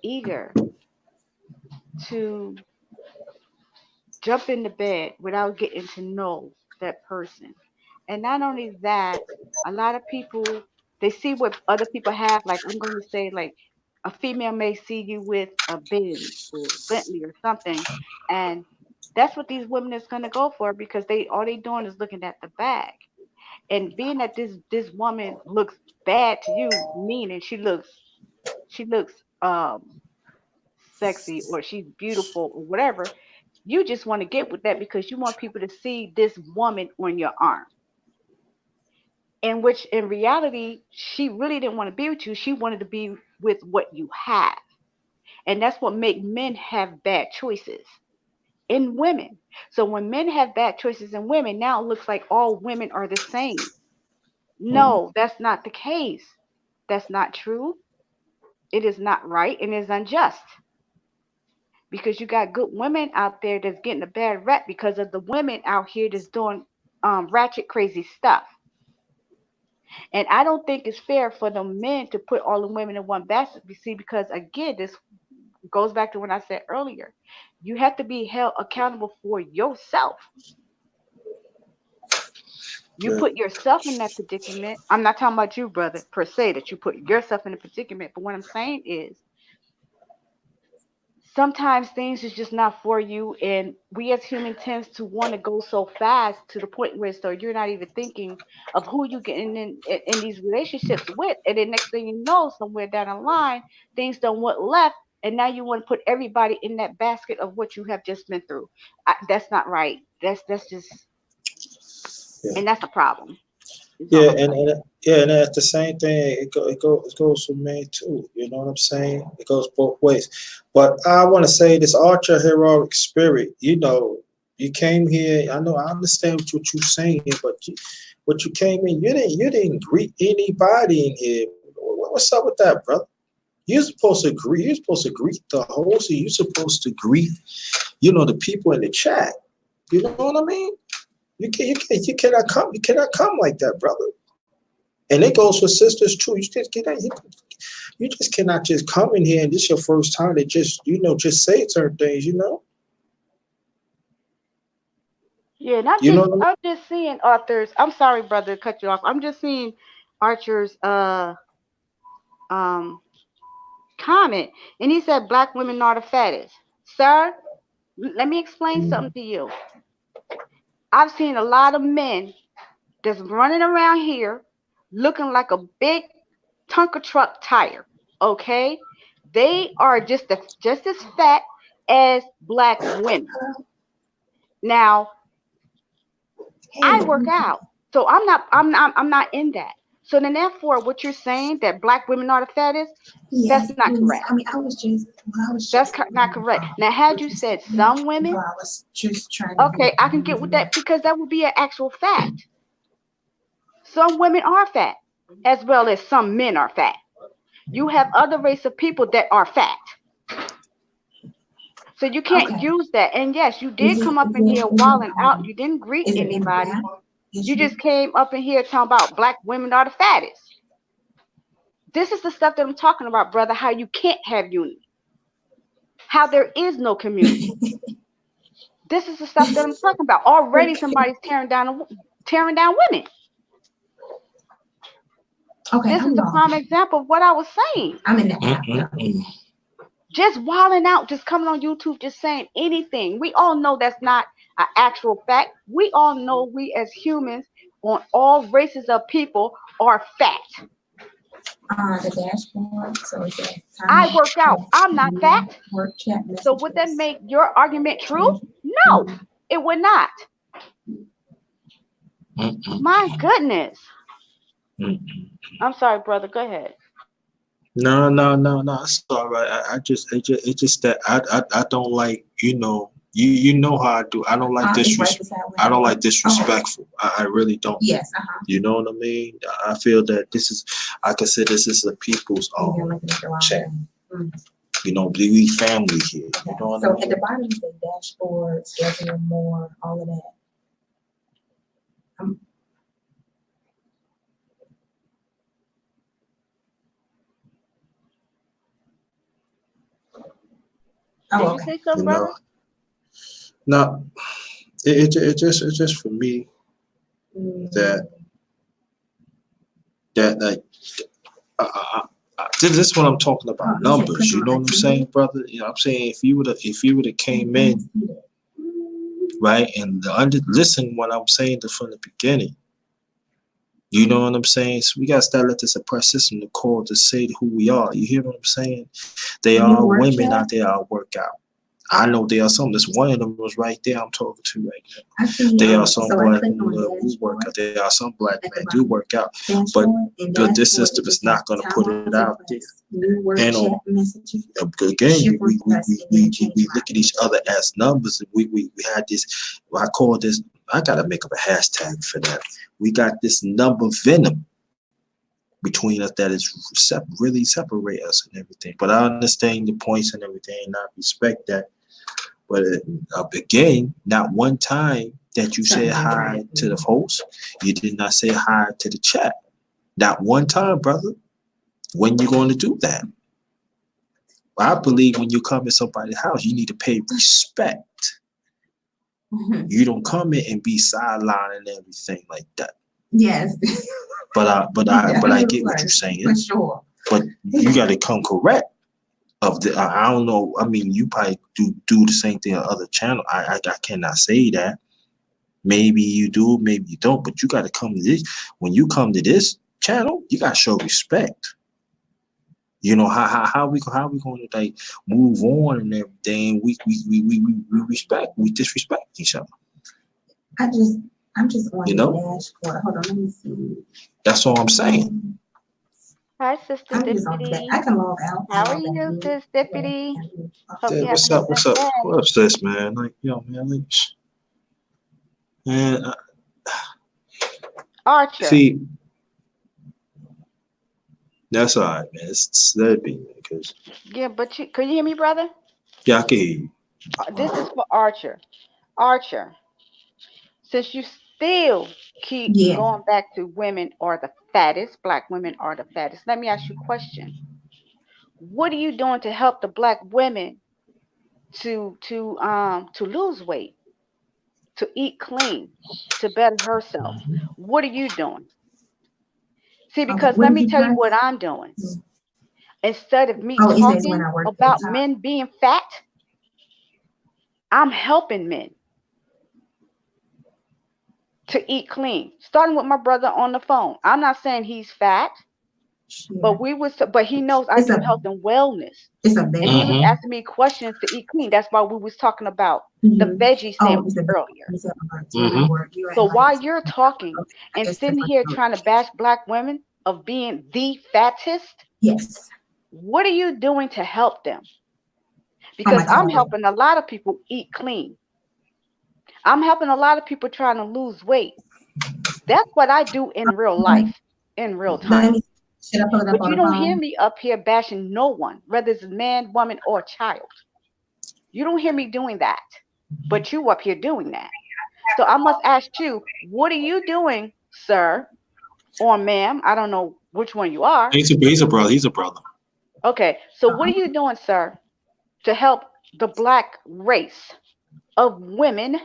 eager to jump into bed without getting to know that person. And not only that, a lot of people they see what other people have. Like I'm going to say, like a female may see you with a Benz or Bentley or something, and that's what these women is going to go for because they all they doing is looking at the bag. And being that this woman looks bad to you, meaning she looks she looks sexy or she's beautiful or whatever, you just want to get with that because you want people to see this woman on your arm. In which in reality, she really didn't want to be with you. She wanted to be with what you have. And that's what make men have bad choices in women. So when men have bad choices in women, now it looks like all women are the same. No, that's not the case. That's not true. It is not right and is unjust because you got good women out there that's getting a bad rep because of the women out here that's doing ratchet, crazy stuff. And I don't think it's fair for the men to put all the women in one basket. You see, because again, this goes back to what I said earlier. You have to be held accountable for yourself. You Yeah. put yourself in that predicament. I'm not talking about you, brother, per se, that you put yourself in a predicament. But what I'm saying is sometimes things is just not for you. And we as humans tends to want to go so fast to the point where so you're not even thinking of who you getting in these relationships with. And then next thing you know, somewhere down the line, things don't want left. And now you want to put everybody in that basket of what you have just been through. That's not right. That's just, Yeah. and that's a problem. Is all Yeah, I'm saying. and yeah, and at the same thing, it goes for men too. You know what I'm saying? It goes both ways. But I want to say this Archer heroic spirit. You know, you came here. I know I understand what you're saying, but what you came in, you didn't greet anybody in here. What's up with that, brother? You're supposed to greet. You're supposed to greet the host. You're supposed to greet, the people in the chat. You know what I mean? You cannot come. You cannot come like that, brother. And it goes for sisters too. You just cannot just come in here and this your first time to just say certain things. Yeah, and I'm You know just what I mean? I'm just seeing Arthur's. I'm sorry, brother, to cut you off. I'm just seeing Archer's um comment, and he said black women are the fattest. Sir, let me explain something to you. I've seen a lot of men that's running around here looking like a big Tonka truck tire. Okay, they are just as fat as black women. Now, I Hey, work out, so I'm not in that. So then, therefore, what you're saying that black women are the fattest, that's yes, not please. correct. I mean, I was just, well, I was That's just, not correct. Now, had what you you said, said some women, before I was just trying to okay, get I can get with that because that would be an actual fact. Some women are fat, as well as some men are fat. You have other race of people that are fat. So you can't Okay. use that. And yes, you did come up in here Is it, wilding out. You didn't greet is it in the anybody. app? You Is you? just came up in here talking about black women are the fattest. This is the stuff that I'm talking about, brother. How you can't have unity. How there is no community. This is the stuff that I'm talking about. Already somebody's tearing down women. Okay, This is I'm the prime lost. example of what I was saying. I'm in the app now. Just wilding out, just coming on YouTube, just saying anything. We all know that's not an actual fact. We all know we as humans on all races of people are fat. The dashboard. So it says I time work out. I'm not fat. work chat So would that messages. make your argument true? No, it would not. My goodness. I'm sorry, brother. Go ahead. No. It's all right. It's just that I don't like, you know how I do. I don't like It's right beside where I don't like work. disrespectful. I really don't. Yes. You know what I mean? I feel that this is, I can say this is a people's And you're looking at the wrong chat. thing. We family here. You Okay. know what So I mean? at the bottom is the dashboard, schedule more, all of that. Did you Okay. say something, You know, brother? now it's just for me that like this is what I'm talking about, Oh, you said numbers. click You on know what I'm saying, activity? brother? You know what I'm saying? If you would have came in, right, and listen what I'm saying from the beginning, You know what I'm saying? So we gotta start let this oppressed system to call to say who we are. You hear what I'm saying? They You are work women chat? out there out work out. I know there are some. This one of them was right there. I'm talking to right now. I see. There are some So I black click women on who work out. dashboard There are some black at men the do bottom. work out, but Dashboard and this dashboard. system It is just not has gonna put it timelines out and there. press new work And chat messages. again, Ship we request and then change look at my each other as numbers, and we had this. I call this. I gotta make up a hashtag for that. We got this number venom between us that is really separate us and everything. But I understand the points and everything, and I respect that. But again, not one time that you said Something hi different. to the host, you did not say hi to the chat. Not one time, brother. When you going to do that? I believe when you come to somebody's house, you need to pay respect. Mhm. You don't come in and be sideline and everything like that. Yes. But I get what you're For saying. sure. But you got to come correct. Of the I don't know. I mean, you probably do the same thing on other channel. I cannot say that. Maybe you do, maybe you don't. But you got to come to this. When you come to this channel, you got to show respect. You know how we going to like move on and everything. We respect. We disrespect each other. I'm just on You the know. dashboard. Hold on, let me see. That's all I'm saying. Hi, Sister I'm just on that. I Deputy. can log out and How are log back you, in. Sis Deputy? Hope Yeah, you're what's having a up? good What's up? day. What's this, man? Like, yo, man, like, man. Archer. See, that's all right, man. Let it be, man. Cause Yeah, but could you hear me, brother? yeah, I can hear you. This is for Archer. Archer, since you still keep Yeah. going back to women are the fattest, black women are the fattest, let me ask you a question. What are you doing to help the black women to lose weight, to eat clean, to better herself? What are you doing? See, Okay. because What let did me you tell you type? what I'm doing. Instead of me Oh, it says when talking I worked at the about top. men being fat, I'm helping men to eat clean. Starting with my brother on the phone. I'm not saying he's fat, Yeah. but he knows I It's do a health and wellness. it's a And he bed. was Mm-hmm. asking me questions to eat clean. That's why we was talking about the Mm-hmm. veggie Oh, sandwich it's a bed. earlier. You said about when I Mm-hmm. work. You're So invited while to. you're talking Okay. I and guess that's sitting what here you. trying to bash black women of being the fattest, Yes. what are you doing to help them? On Because my I'm tablet. helping a lot of people eat clean. I'm helping a lot of people trying to lose weight. That's what I do in real Okay. life, in real Let time. me. Should I pull it up But on you the don't hear phone? me up here bashing no one, whether it's a man, woman, or child. You don't hear me doing that. But you up here doing that. So I must ask you, what are you doing, sir or ma'am? I don't know which one you are. He's a brother. He's a brother. Okay, so what are Uh-huh. you doing, sir, to help the black race of women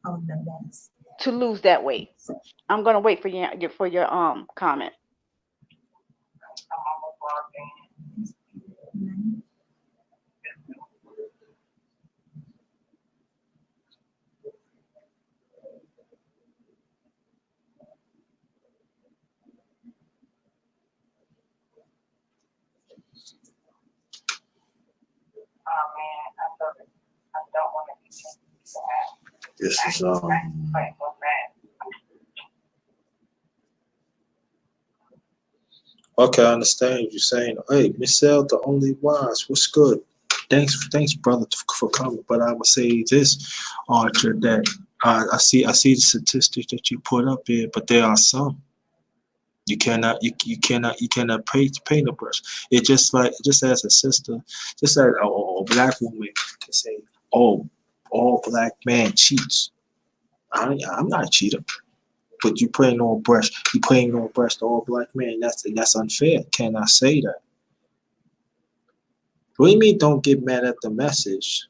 Oh, the best. to lose that weight? I'm gonna wait for your comment. This is okay. I understand what you're saying. Hey, Michelle, the only wise. What's good? Thanks, brother, for coming. But I would say this, Archer, that I see the statistics that you put up here, but there are some. You cannot pay the person. It just as a sister, just as a black woman can say, oh, all black man cheats. I'm not a cheater. But you putting on breast to all black men. That's unfair. Can I say that? What do you mean don't get mad at the message?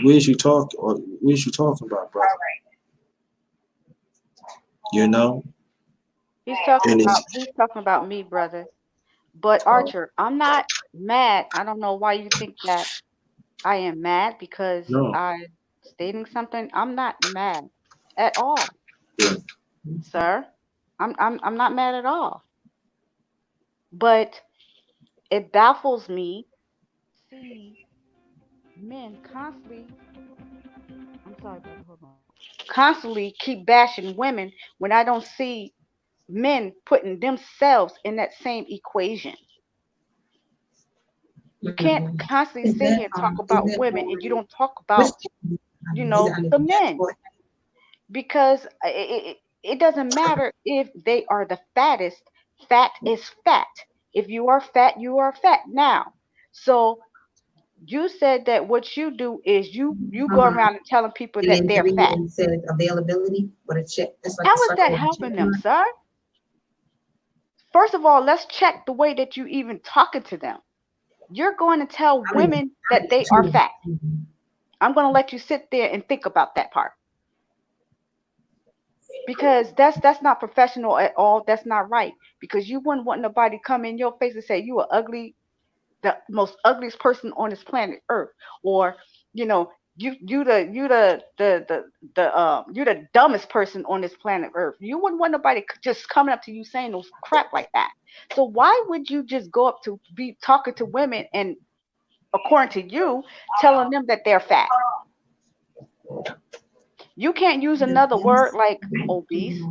Where's you talking about, brother? You know? And it's He's talking about me, brother. But Archer, I'm not mad. I don't know why you think that I am mad because no. I stating something. I'm not mad. at all, Yeah. sir. I'm not mad at all. But it baffles me see men constantly, I'm sorry, brother, hold on. Constantly keep bashing women when I don't see men putting themselves in that same equation. You can't Mhm. constantly Is sit that here and talk about women and you don't talk which about, category? Is it under the the men, category? because it doesn't matter if they are the fattest. Fat is fat. If you are fat, you are fat. Now, so you said that what you do is you go Uh-huh. around and telling people And that then they're 3 fat. and said availability with a check. It's like How a is that circle with a check helping them, mark. sir? First of all, let's check the way that you even talking to them. You're going to tell I mean, women that they are two. fat. Mhm. I'm going to let you sit there and think about that part, because that's not professional at all. That's not right, because you wouldn't want nobody come in your face and say you are ugly, the most ugliest person on this planet Earth, or you know you the dumbest person on this planet Earth. You wouldn't want nobody just coming up to you saying those crap like that. So why would you just go up to be talking to women and, according to you, telling them that they're fat? You can't use The another word best like way obese.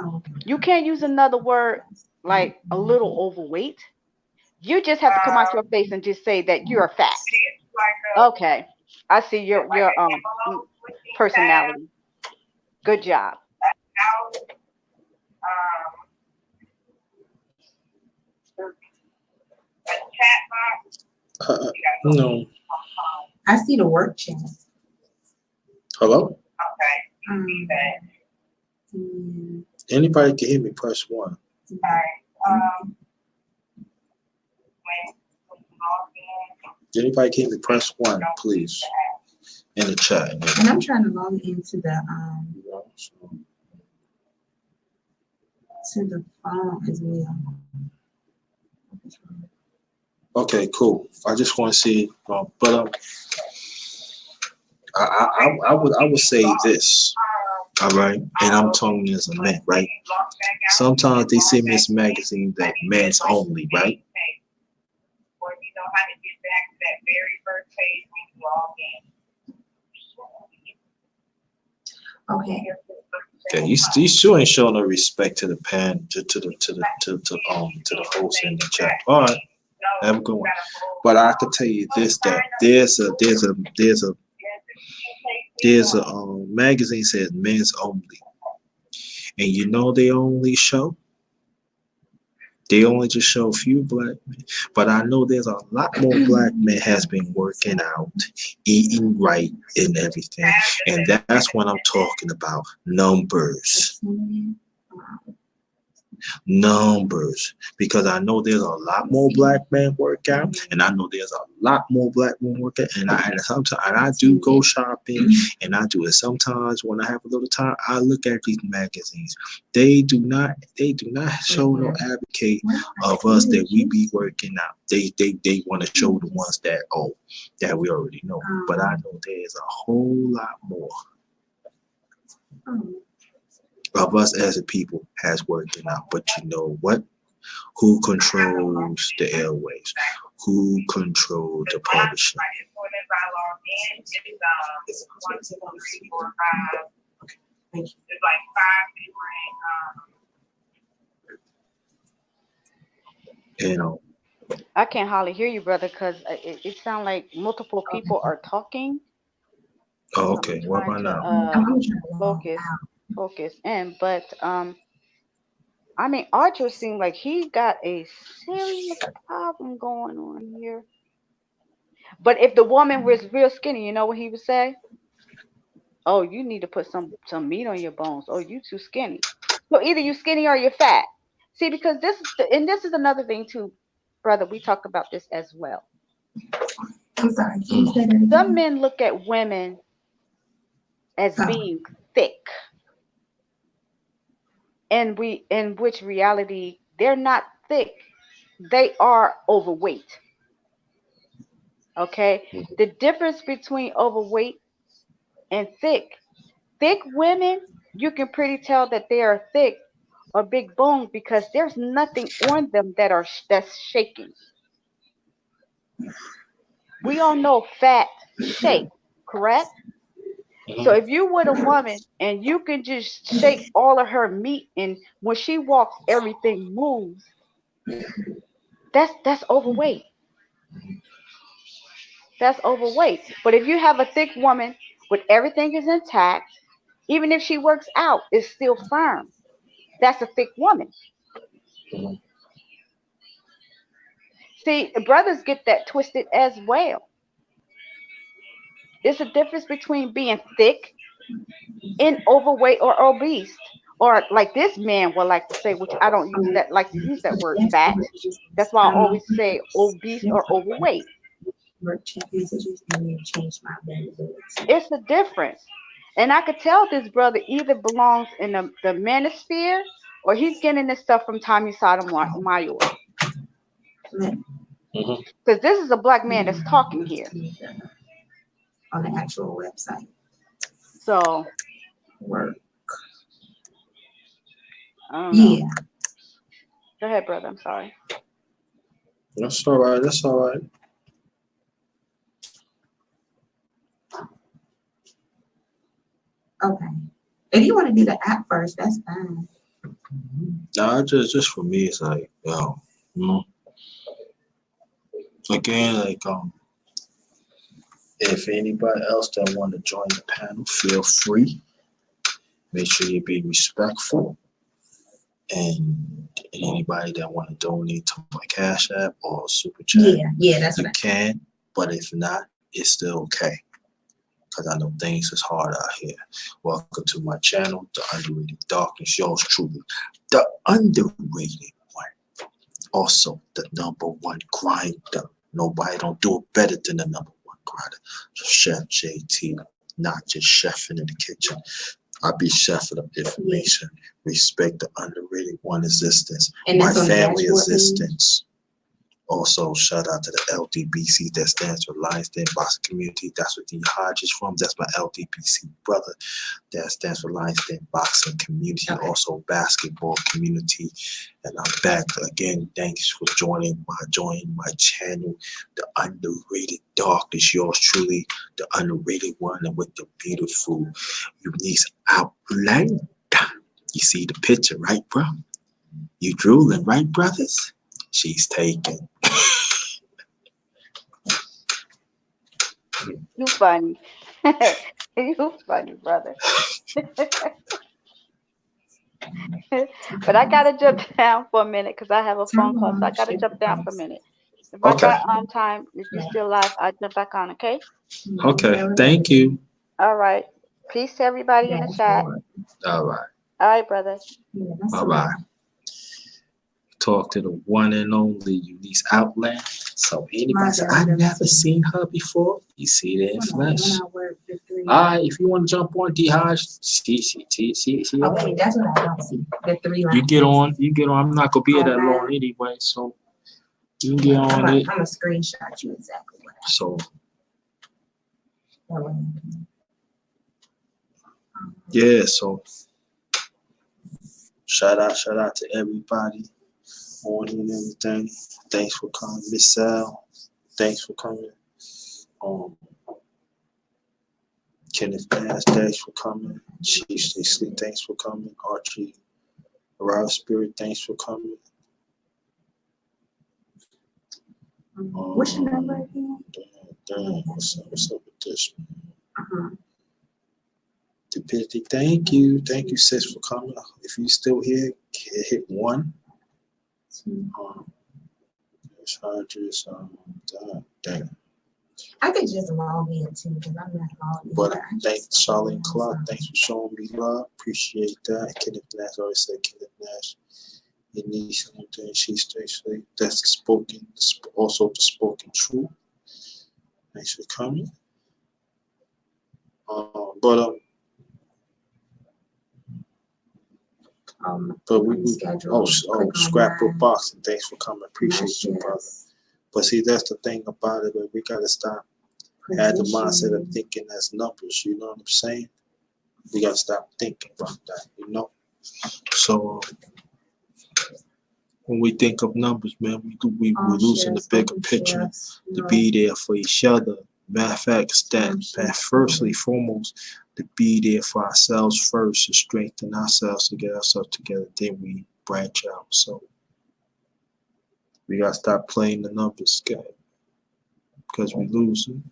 oh, okay. You can't use another word like a little overweight. You just have to come out your face and just say that you're fat. Okay, I see your personality. Good job. Uh, no. I see the work chat. Hello? Um, mm, Anybody can hear me, press one. mm, Anybody can hear me, press one, please. In the chat. and I'm trying to log into the phone as well. Okay, cool. I just want to see, but I would say this, all right, and I'm talking as a man, right? Sometimes they send me this magazine that men's only, right? Okay. Okay, you sure ain't showing no respect to the pan to the host in the chat. All right, have a good one. But I can tell you this, that there's a magazine says men's only, and you know they only just show a few black men, but I know there's a lot more black men has been working out, eating right, and everything, and that's what I'm talking about. Numbers, because I know there's a lot more black men work out, and I know there's a lot more black men work out, and sometimes and I do go shopping, and I do it sometimes when I have a little time. I look at these magazines. They do not show no advocate of us that we be working out. They want to show the ones that we already know, but I know there's a whole lot more of us as a people has working out. But you know what? Who controls the airwaves? Who controls the publishing? Thank you. You know. I can't hardly hear you, brother, because it sounds like multiple people are talking. Oh, I'm okay. What trying about to now? I'm trying to log focus out. focus in, but I mean, Archer seemed like he got a serious problem going on here. But if the woman was real skinny, you know what he would say? Oh, you need to put some meat on your bones. Oh, you too skinny. So either you skinny or you're fat. See, because and this is another thing too, brother. We talked about this as well. I'm sorry. Can you Mm. say that Some again? men look at women as Oh, being thick, and in which reality they're not thick. They are overweight. Okay? The difference between overweight and thick women you can pretty tell that they are thick or big bone because there's nothing on them that's shaking. We all know fat shake, correct? So Mhm. if you with a woman and you can just shake all of her meat and when she walks everything moves, that's overweight. That's overweight. But if you have a thick woman with everything is intact, even if she works out, it's still firm. That's a thick woman. Mhm. See, brothers get that twisted as well. It's a difference between being thick and overweight or obese. Or like this man would like to say, which I don't use that like to use that word That's fat. what it is. That's why I I'm always say obese or overweight. work chat messages and then change my availability. It's a difference. And I could tell this brother either belongs in the manosphere or he's getting this stuff from Tommy Sotomayor. Let Mhm. Because this is a black man that's talking me here. see on the actual website. So, Work. I don't know. Yeah. Go ahead, brother. I'm sorry. That's all right. That's all right. Okay. If you want to do the app first, that's fine. Nah, just for me, it's like, you know, again, like if anybody else that want to join the panel, feel free. Make sure you be respectful. And anybody that want to donate to my Cash App or Super Chat, Yeah, that's you what can. But if not, it's still okay. Because I know things is hard out here. Welcome to my channel, The Underrated Darkness. Yours truly, the underrated one. Also, the #1 grinder. Nobody don't do it better than the #1 grinder. Chef JT, not just chefing in the kitchen. I be chefing up information. Respect the underrated one existence. And My that's on the family dashboard page? existence. Also, shout out to the LDBC that stands for Lions Den Boxing Community. That's what D Hodge is from. That's my LDBC brother. That stands for Lions Den Boxing Community. Okay. Also, basketball community. And I'm back again. Thanks for joining my channel, The Underrated Darkness. Yours truly, the underrated one, and with the beautiful, unique outline. You see the picture, right, bro? You drooling, right, brothers? She's taken. You funny. You funny, brother. But I gotta jump down for a minute because I have a phone call, so I gotta jump down for a minute. If I Okay. got on time, if you're still live, I'll jump back on, okay? Okay. Thank you. All right. Peace to everybody in the chat. All right. All right, brother. Yeah, that's Bye bye. Talk to the one and only Eunice Outland. So anybody say, I never seen her before, you see that in flesh. All right, if you want to jump on D Hodge, see. Okay, that's what I don't see. The 3 lines. You get on. I'm not gonna be here that long anyway, so you can get on it. I'm gonna screenshot you exactly what I So that way. yeah, so shout out to everybody on here and everything. Thanks for coming, Miss Sal. Thanks for coming. Kenneth Bass, thanks for coming. Chief Stacey, thanks for coming. Archie, Raw Spirit, thanks for coming. What's your number again? Damn, what's up with this? Uh-huh. Stupidity, thank you, sis, for coming. If you still here, hit 1. Charges, damn. I could just log in too because I'm not logged in. But thanks, Charlene Clark. Thanks for showing me love. Appreciate that. Kenneth Nash, I always say Kenneth Nash. You need something. She's actually that's the spoken, also the spoken truth. Thanks for coming. But we Scrapbook Boxing. Thanks for coming. Appreciate you, brother. But see, that's the thing about it. We gotta stop. Have the mindset of thinking as numbers. You know what I'm saying? We gotta stop thinking about that, you know. So when we think of numbers, man, we're losing the bigger picture to be there for each other. Matter of fact, that firstly, foremost, to be there for ourselves first, to strengthen ourselves, to get ourselves together, then we branch out. So we gotta stop playing the numbers game because we losing.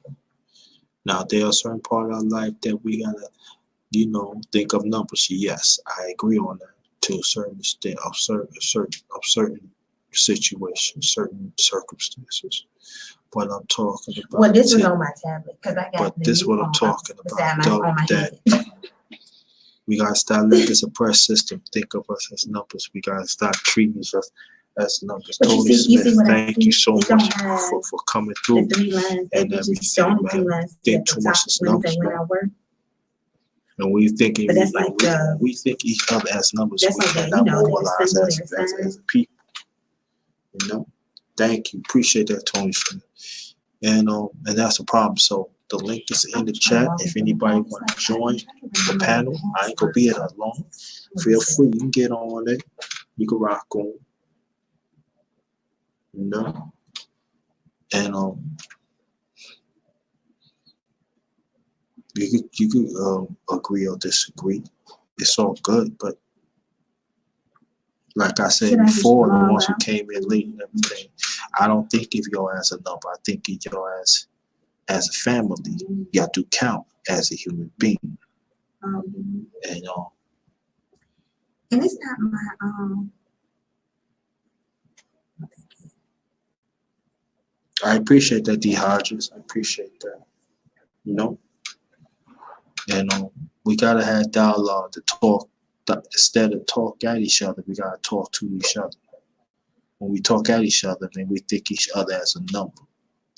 Now there are certain part of our life that we gotta, think of numbers. Yes, I agree on that to a certain extent of certain situations, certain circumstances. But I'm talking about. Well, this was on my tablet because I got. But this is what I'm talking about. On my That head. we gotta stop letting this oppressed system think of us as numbers. We gotta stop treating us as numbers. But Tony Smith, thank you so It much don't for coming through. The 3 lines, And they just everything, don't man. 3 lines Think at the too much top is when numbers, they went man. out work. And we thinking But that's like we think each other as numbers. that's We like cannot the mobilize symbol as they're a people. Thank you. Appreciate that, Tony. And that's the problem. So the link is in the chat. If anybody want to join the panel, I ain't gonna be here that long. Feel free. You can get on it. You can rock on. And you could agree or disagree. It's all good, but like I said before, the ones who came in late and everything, I don't think of y'all as a number. I think of y'all as a family. Y'all do count as a human being. And it's not my I appreciate that, D. Hodges. I appreciate that. And we gotta have dialogue to talk. Instead of talk at each other, we gotta talk to each other. When we talk at each other, then we think each other as a number.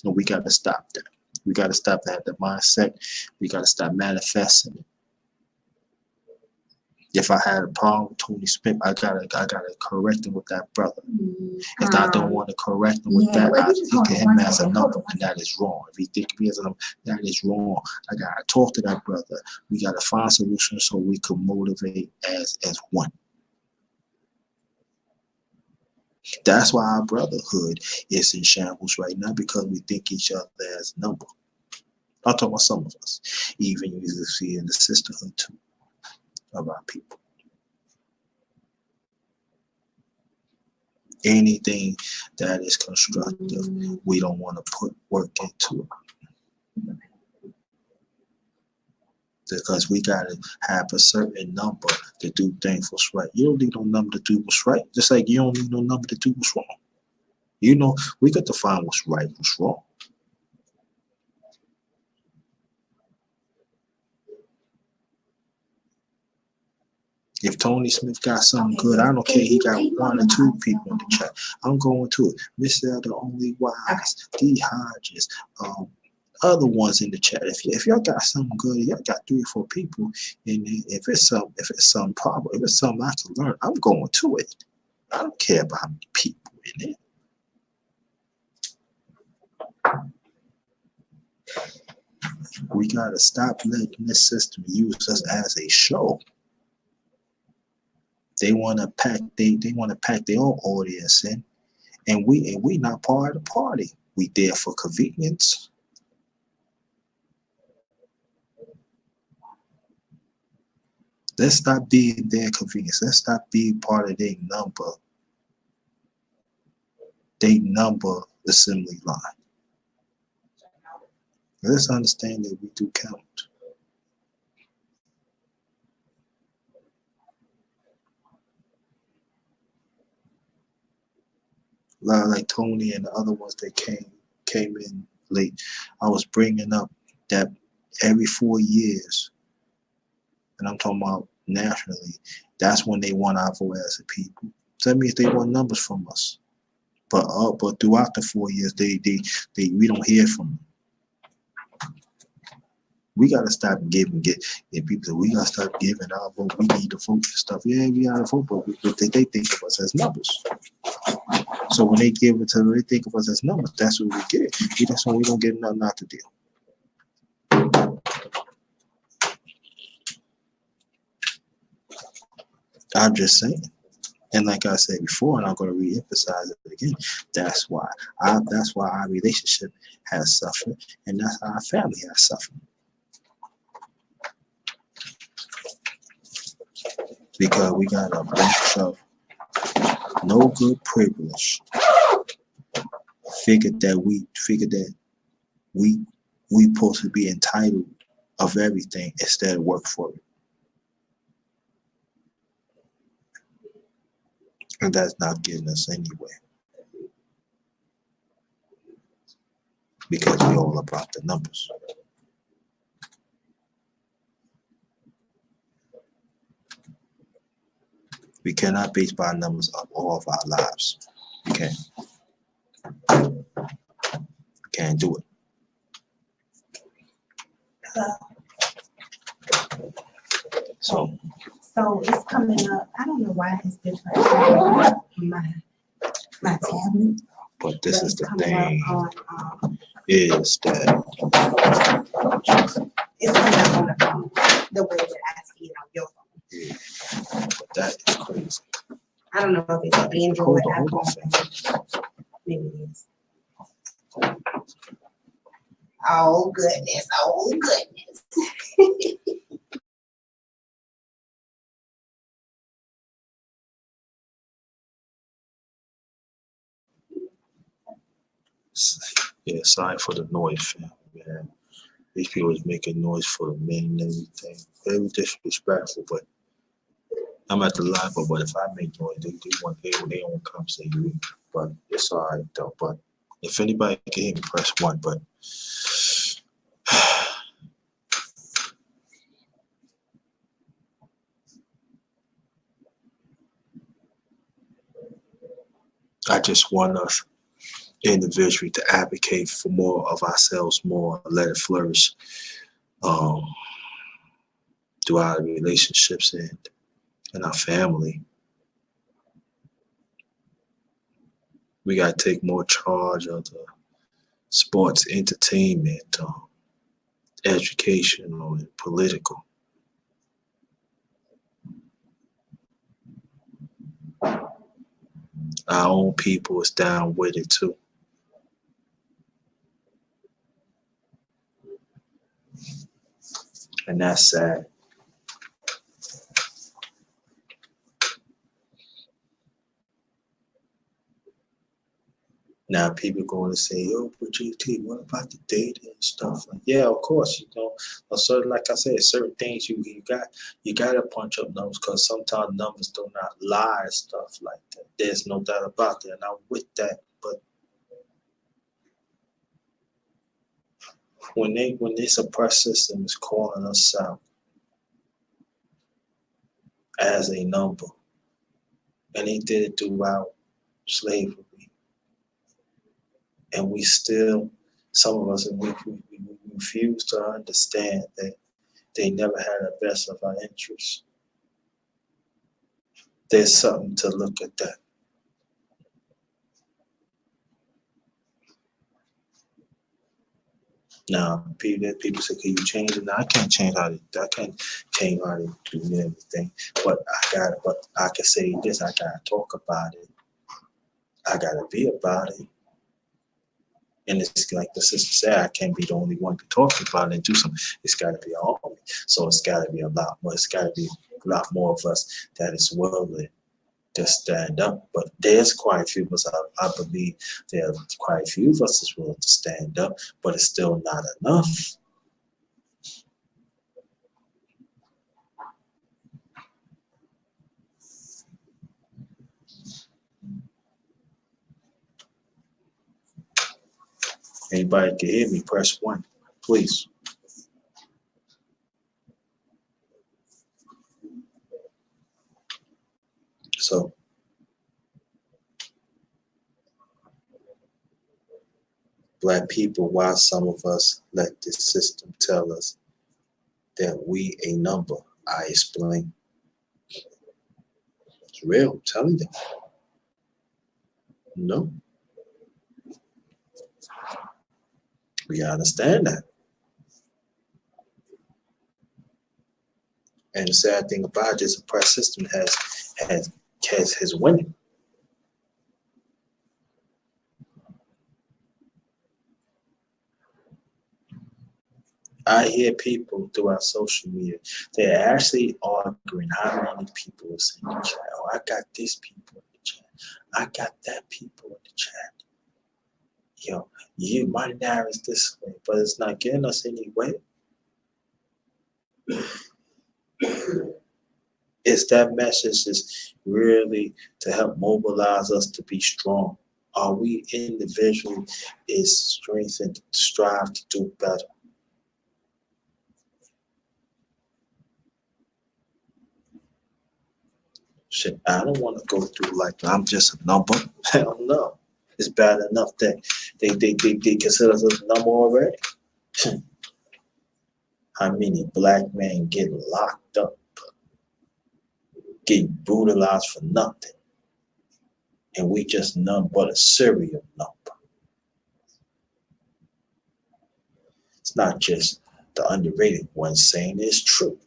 And we gotta stop that. We gotta stop that. The mindset. We gotta stop manifesting it. If I had a problem with Tony Smith, I gotta correct him with that brother. If I don't want to correct him with that, I think of him as a number, and that is wrong. If you think of me as a number, that is wrong. I gotta talk to that brother. We gotta find solutions so we can motivate as one. That's why our brotherhood is in shambles right now, because we think each other as a number. I'm talking about some of us. Even you see in the sisterhood too of our people. Anything that is constructive, we don't want to put work into it. Because we got to have a certain number to do things what's right. You don't need no number to do what's right, just like you don't need no number to do what's wrong. We got to find what's right, what's wrong. If Tony Smith got something good, I don't care. He got 1 or 2 people in the chat. I'm going to it. Mr. The Only Wise, D. Hodges, other ones in the chat. If y'all got something good, y'all got 3 or 4 people, and if it's some problem, if it's something I can learn, I'm going to it. I don't care about how many people in it. We gotta stop letting this system use us as a show. They want to pack their own audience in, and we not part of the party. We there for convenience. Let's stop being their convenience. Let's stop being part of their number assembly line. Let's understand that we do count. Like Tony and the other ones that came in late, I was bringing up that every 4 years, and I'm talking about nationally, that's when they want our vote as a people. So that means they want numbers from us. But throughout the 4 years, we don't hear from them. We gotta stop giving. People say we gotta start giving our vote. We need to vote and stuff. Yeah, we gotta vote, but they think of us as numbers. So when they give it to them, they think of us as numbers. That's what we get. That's when we don't get nothing out to deal. I'm just saying. And like I said before, and I'm going to re-emphasize it again, that's why our relationship has suffered, and that's how our family has suffered. Because we got a bunch of no good privilege. Figured that we supposed to be entitled of everything instead of work for it. And that's not getting us anywhere. Because we're all about the numbers. We cannot base by numbers of all of our lives. We can't. We can't do it. So it's coming up. I don't know why it's different. My tablet. But this is the coming thing, up on, is that it's coming up on the phone, the way that I see it on your phone. but that is crazy. I don't know if it's an Android Hold or on, iPhone. Maybe it is. Oh goodness, oh goodness. Yeah, sorry for the noise, fam. Man. These people is making noise for the men and everything. Very disrespectful, but I'm at the library, but if I make noise, they won't come say you. But it's all right though. But if anybody can hear me, press 1. But I just want us individually to advocate for more of ourselves, more, let it flourish through our relationships and our family. We got to take more charge of the sports, entertainment, educational, and political. Our own people is down with it too. And that's sad. Now people going to say, "Yo, but GT, what about the data and stuff?" Like, yeah, of course, a certain, like I said, certain things you got to punch up numbers because sometimes numbers do not lie and stuff like that. There's no doubt about that, and I'm with that. But when this oppressed system is calling us out as a number, and they did it throughout slavery. And we still, some of us, we refuse to understand that they never had the best of our interests. There's something to look at that. Now, people say, "Can you change it?" Now, I can't change how they do everything. But I can say this: I gotta talk about it. I gotta be about it. And it's like the sister said, I can't be the only one to talk about it and do something. It's got to be all of me. So it's got to be a lot more. It's got to be a lot more of us that is willing to stand up. But there's quite a few of us. I believe there are quite a few of us that's willing to stand up, but it's still not enough. Anybody can hear me, press 1, please. So Black people, why some of us let this system tell us that we a number? I explain. It's real, I'm telling you. No. We gotta understand that. And the sad thing about this oppressed system has has winning. I hear people throughout social media, they're actually arguing how many people is in the chat. Oh, I got this people in the chat. I got that people in the chat. Yo, my narrative is this way, but it's not getting us anywhere. It's that message is really to help mobilize us to be strong. Are we individually is strengthened to strive to do better? Shit, I don't want to go through like I'm just a number. Hell no. It's bad enough that they consider us a number already. How many black men get locked up, get brutalized for nothing, and we just none but a serial number. It's not just the underrated ones saying it's true.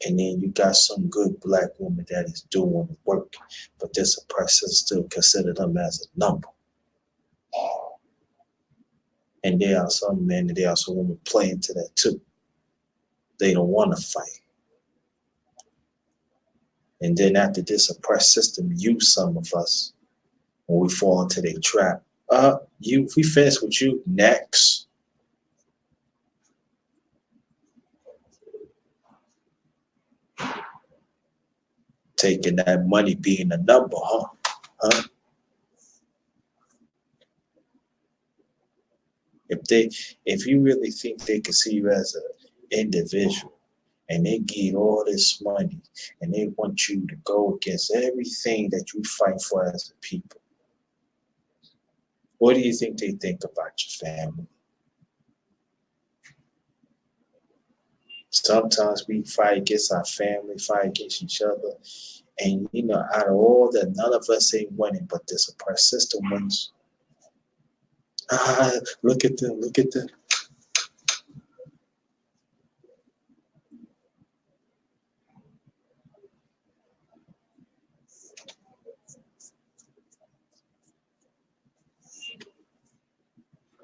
And then you got some good black woman that is doing the work, but this oppressor still consider them as a number. And there are some men and there are some women playing to that too. They don't want to fight. And then after this oppressed system use some of us when we fall into their trap. We finished with you next. Taking that money being a number, huh? If you really think they can see you as an individual and they give all this money and they want you to go against everything that you fight for as a people, what do you think they think about your family? Sometimes we fight against our family, fight against each other. And, out of all that, none of us ain't winning, but this oppressed system wins. Look at them, look at them.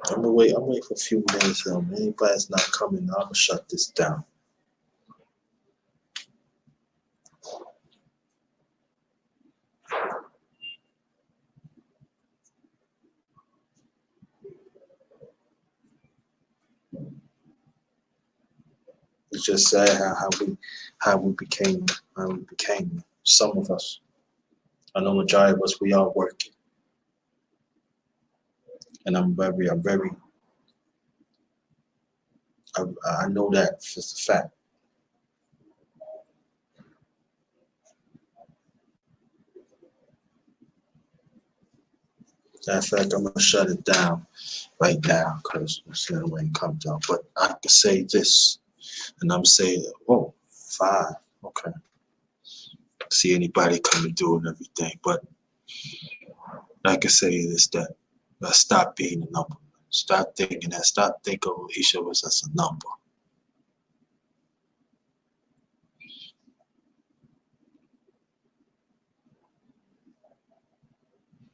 I'm gonna wait for a few minutes. Anybody's not coming, I'm gonna shut this down. It's just sad how we became some of us. I know majority of us we are working, and I know that for a fact. Matter of fact, I'm gonna shut it down right now because the rain comes down. But I can say this, and I'm saying, oh, 5, okay. See anybody coming through and everything, but I can say this that let's stop being a number. Stop thinking of each of us as a number.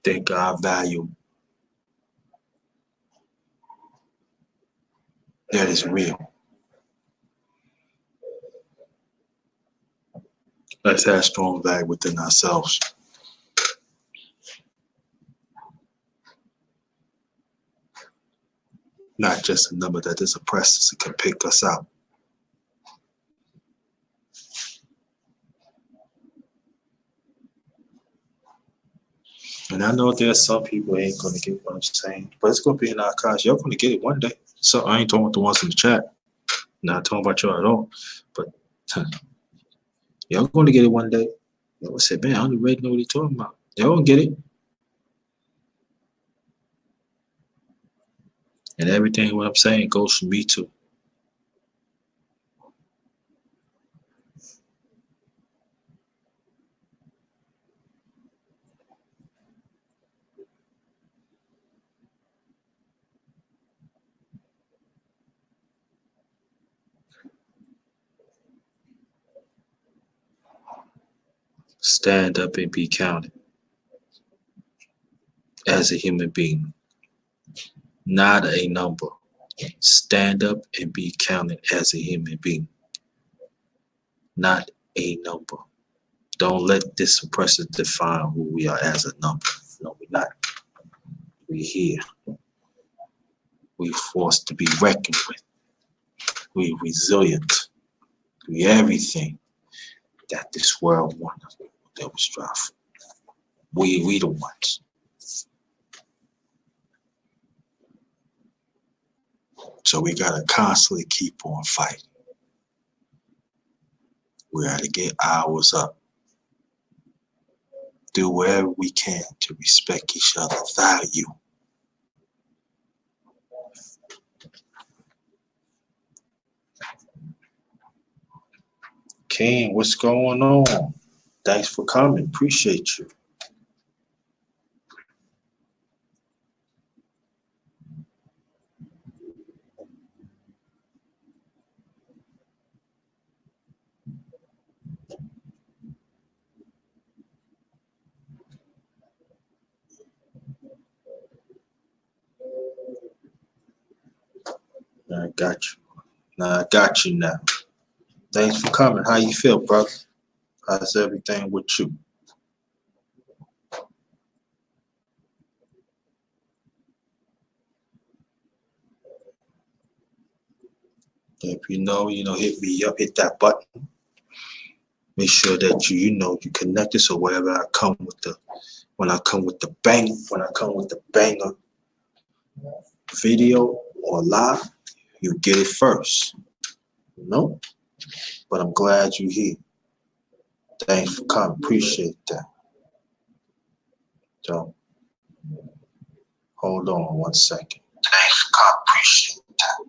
Think our value that is real. Let's have strong value within ourselves. Not just a number that this oppressor can pick us out. And I know there's some people who ain't gonna get what I'm saying, but it's gonna be in our cause. You're gonna get it one day. So I ain't talking about the ones in the chat. Not talking about you at all. But y'all gonna get it one day. Y'all say, man, I don't really know what he's talking about. Y'all gonna get it. And everything what I'm saying goes for me too. Stand up and be counted as a human being, not a number. Stand up and be counted as a human being, not a number. Don't let this oppressor define who we are as a number. No, we're not. We're here. We're forced to be reckoned with. We're resilient. We're everything that this world wants that we strive for. We the ones. So we gotta constantly keep on fighting. We gotta get hours up. Do whatever we can to respect each other's value. King, what's going on? Thanks for coming. Appreciate you. I got you. I got you now. Thanks for coming. How you feel, brother? How's everything with you? If you know, hit me up, hit that button. Make sure that you connected. So wherever I come with the, when I come with the banger video or live, you get it first. But I'm glad you're here. Thanks for coming. Appreciate that. So hold on 1 second. Thanks for coming. Appreciate that.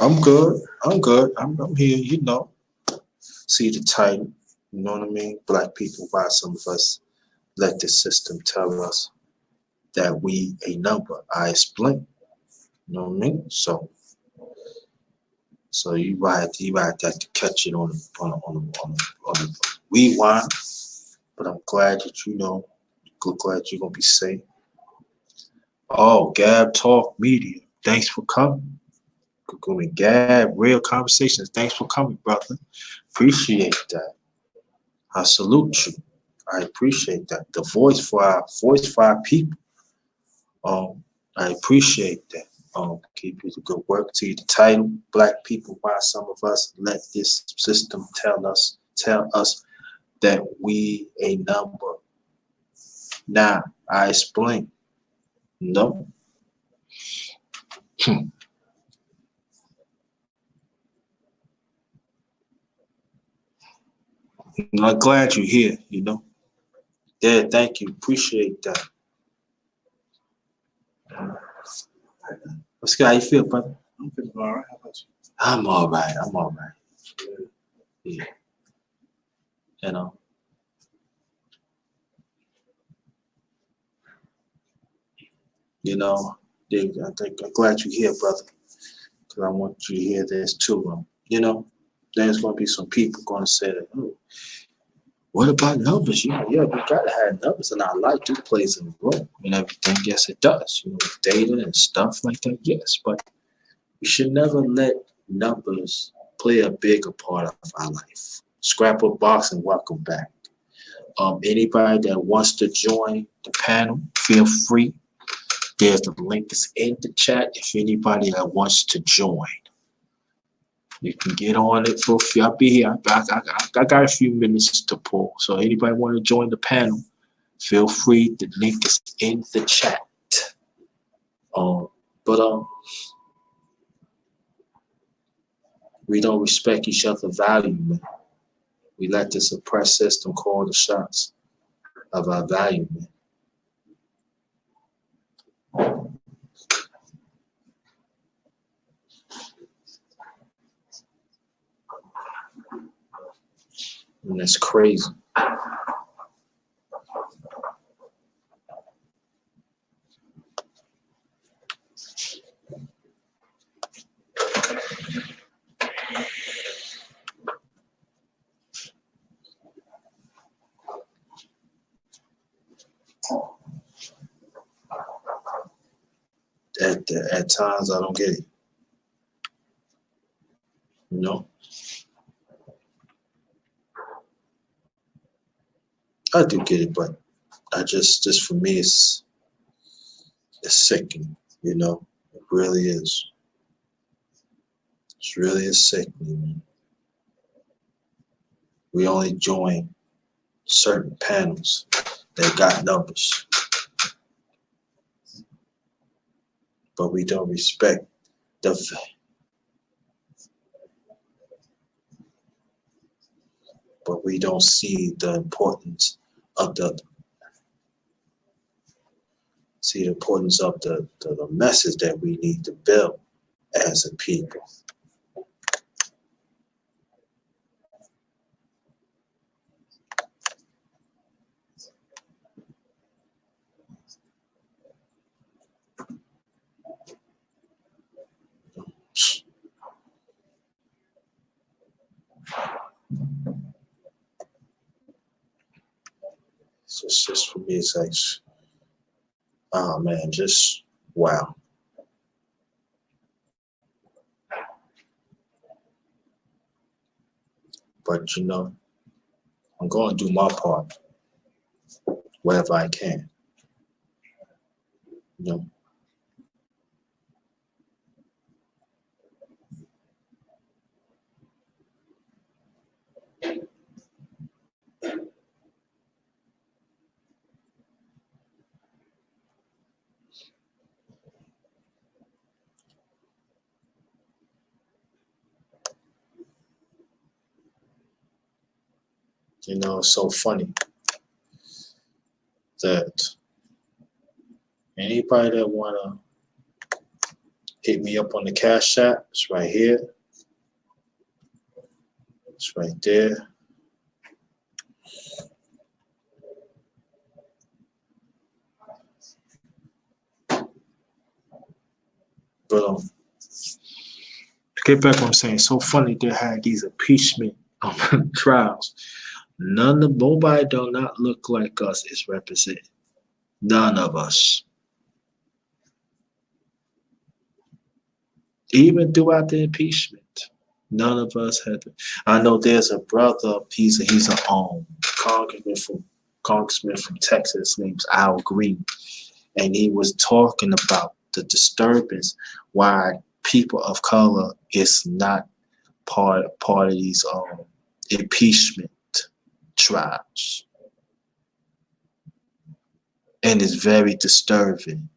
I'm good. I'm here, See the title, you know what I mean? Black people, why some of us let the system tell us that we a number. I explain. You know what I mean? So you might have to catch it on the rewind. But I'm glad that glad you're gonna be safe. Oh, Gab Talk Media. Thanks for coming. Gab, Real Conversations. Thanks for coming, brother. Appreciate that. I salute you. I appreciate that. The voice for our people. I appreciate that. Keep it a good work. To the title, Black People, why some of us let this system tell us that we a number. Now, I explain. No. I'm glad you're here, Yeah, thank you. Appreciate that. What's good? How you feel, brother? I'm feeling all right. How about you? I'm all right. Yeah. I'm glad you're here, brother. Because I want you to hear this too. There's going to be some people going to say that, oh, what about numbers? We gotta have numbers, and our life do plays a role in everything. Yes, it does. With data and stuff like that. Yes, but we should never let numbers play a bigger part of our life. Scrapbook box and welcome back. Anybody that wants to join the panel, feel free. There's the link is in the chat. If anybody that wants to join, you can get on it for free. I'll be here. I got a few minutes to pull. So anybody want to join the panel, feel free. The link is in the chat. We don't respect each other's value, man. We let this oppressed system call the shots of our value, man. And that's crazy. At times, I don't get it. You know, I do get it, but I just for me, it's sickening. You know, it really is. It's really is sickening. Man. We only join certain panels that got numbers, but we don't respect the. But we don't see the importance of the the message that we need to build as a people. It's just for me, it's like, oh man, just wow. But you know, I'm going to do my part wherever I can. You know, it's so funny that anybody that wanna hit me up on the Cash App, it's right here. It's right there. But to get back what I'm saying, so funny they had these impeachment trials. Nobody do not look like us is represented. None of us. Even throughout the impeachment, none of us had. I know there's a brother. He's a congressman from Texas. His name's Al Green, and he was talking about the disturbance why people of color is not part of these impeachment trials, and it's very disturbing.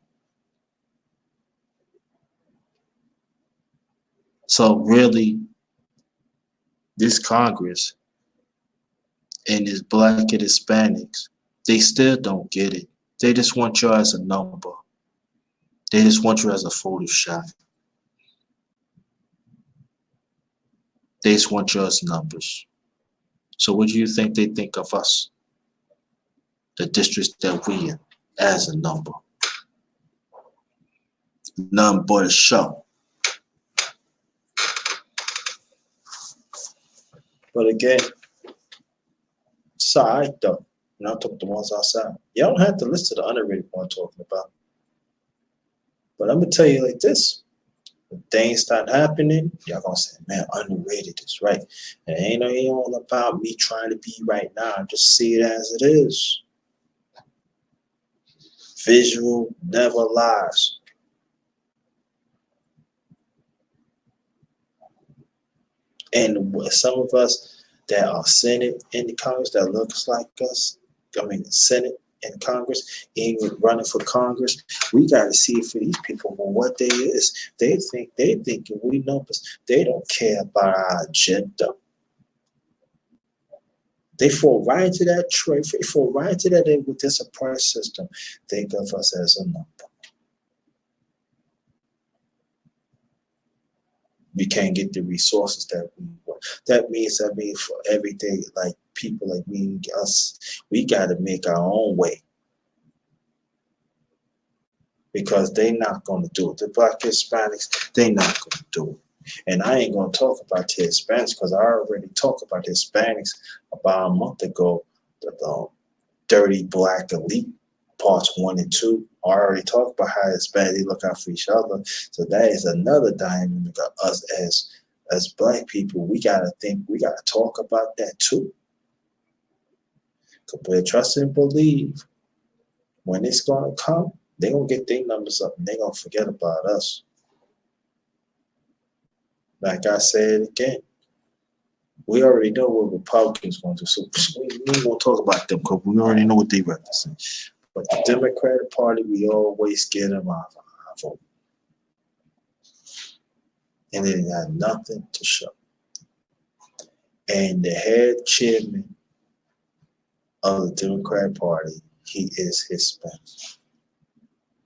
So really, this Congress and its black and Hispanics, they still don't get it. They just want you as a number. They just want you as a Photoshop. They just want you as numbers. So what do you think they think of us? The districts that we in as a number. None but a show. But again, it's all right though. And I'm talking the ones outside. You don't have to listen to the underrated one I'm talking about. But I'm gonna tell you like this. When things start happening, y'all gonna say, man, underrated is right. And it ain't all about me trying to be right now. Just see it as it is. Visual never lies. And some of us that are Senate in the Congress that looks like us, Senate and Congress, even running for Congress, we got to see for these people for what they is. They thinking we numbers. They don't care about our agenda. They fall right into that trade. They fall right into that with this oppressed system. Think of us as a number. We can't get the resources that we want. That means, for everyday like people like me and us, we got to make our own way. Because they're not going to do it. The Black Hispanics, they're not going to do it. And I ain't gonna talk about the Hispanics because I already talked about the Hispanics about a month ago. The Dirty Black Elite parts 1 and 2. I already talked about how Hispanics look out for each other. So that is another dynamic of us as black people. We gotta talk about that too. But trust and believe when it's gonna come, they're gonna get their numbers up and they're gonna forget about us. Like I said again, we already know what Republicans going to do. So we ain't gonna talk about them because we already know what they represent. But the Democratic Party, we always get them our vote. And it got nothing to show. And the head chairman of the Democratic Party, he is Hispanic.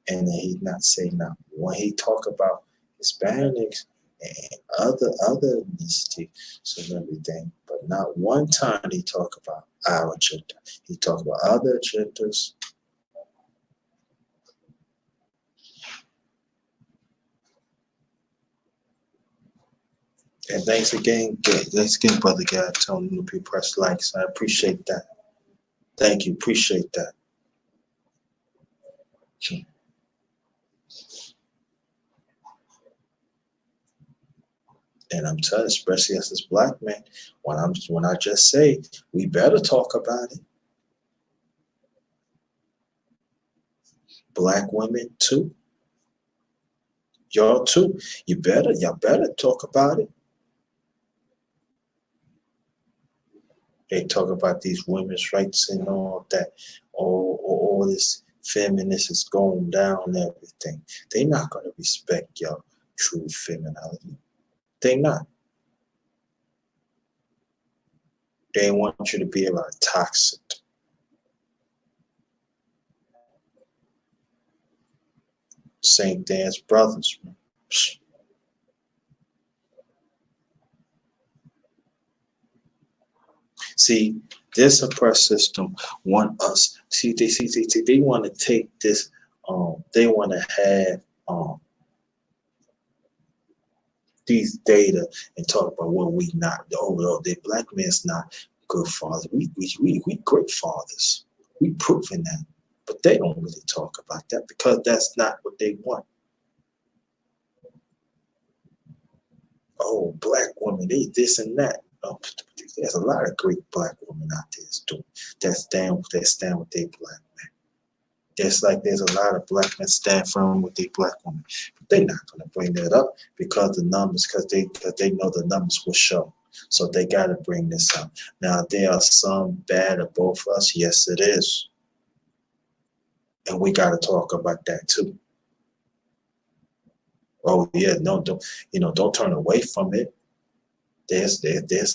And he not say nothing. When he talk about Hispanics and other ethnicities and everything, but not one time he talk about our agenda. He talk about other agendas. And thanks again, Brother God, telling me to press likes. I appreciate that. Thank you, appreciate that. And I'm telling, especially as this black man, when I just say we better talk about it. Black women too. Y'all too. Y'all better talk about it. They talk about these women's rights and all that, all this feminist is going down and everything. They're not gonna respect your true femininity. They not. They want you to be about toxic. Same thing as brothers, man. See, this oppressed system want us. See, they want to take this. They want to have these data and talk about what we not. Oh, the black man's not good fathers. We great fathers. We proven that, but they don't really talk about that because that's not what they want. Oh, black women, they this and that. Oh, there's a lot of great black women out there that stand with their black men. There's a lot of black men stand firm with their black women. But they're not gonna bring that up because they know the numbers will show. So they gotta bring this up. Now there are some bad of both of us, yes it is. And we gotta talk about that too. Oh yeah, no, don't turn away from it. There's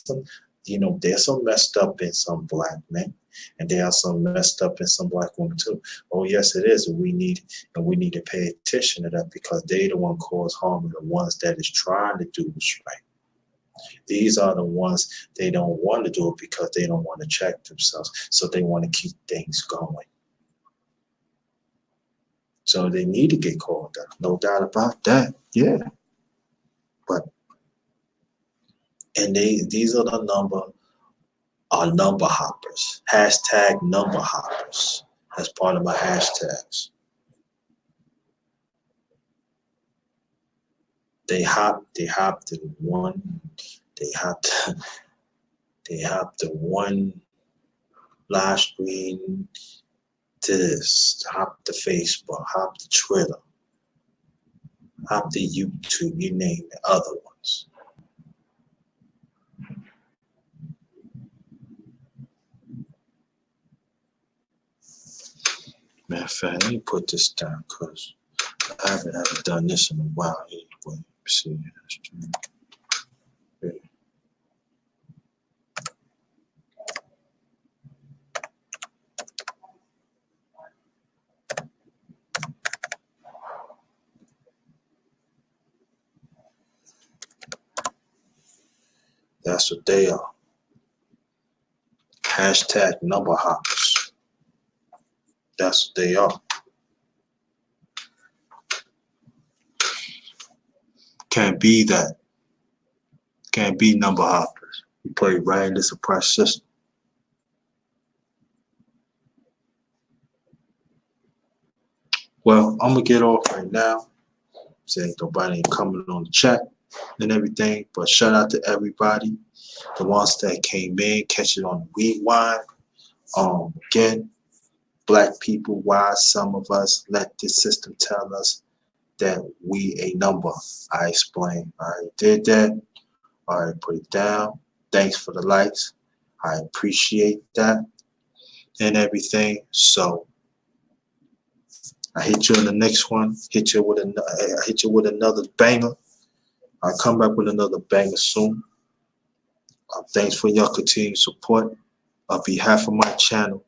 some, there's some messed up in some black men, and there are some messed up in some black women too. Oh yes, it is. We need to pay attention to that because they the one cause harm and the ones that is trying to do what's right. These are the ones they don't want to do it because they don't want to check themselves, so they want to keep things going. So they need to get called out, no doubt about that. Yeah, but and these are the number hoppers. Hashtag number hoppers as part of my hashtags. They hop the one, they hop the one live screen to this, hop the Facebook, hop the Twitter, hop the YouTube, you name it, other ones. Matter of fact, let me put this down because I haven't done this in a while. Let me see. That's what they are. Hashtag number hoppers. That's what they are. Can't be that. Can't be number hoppers. We play right in this oppressed system. Well, I'm gonna get off right now. Saying nobody ain't coming on the chat and everything, but shout out to everybody, the ones that came in, catch it on the rewind. Again, black people, why some of us let this system tell us that we a number. I explained. I did that. I put it down. Thanks for the likes. I appreciate that and everything. So I hit you in the next one. Hit you with another banger. I'll come back with another banger soon. Thanks for your continued support. On behalf of my channel,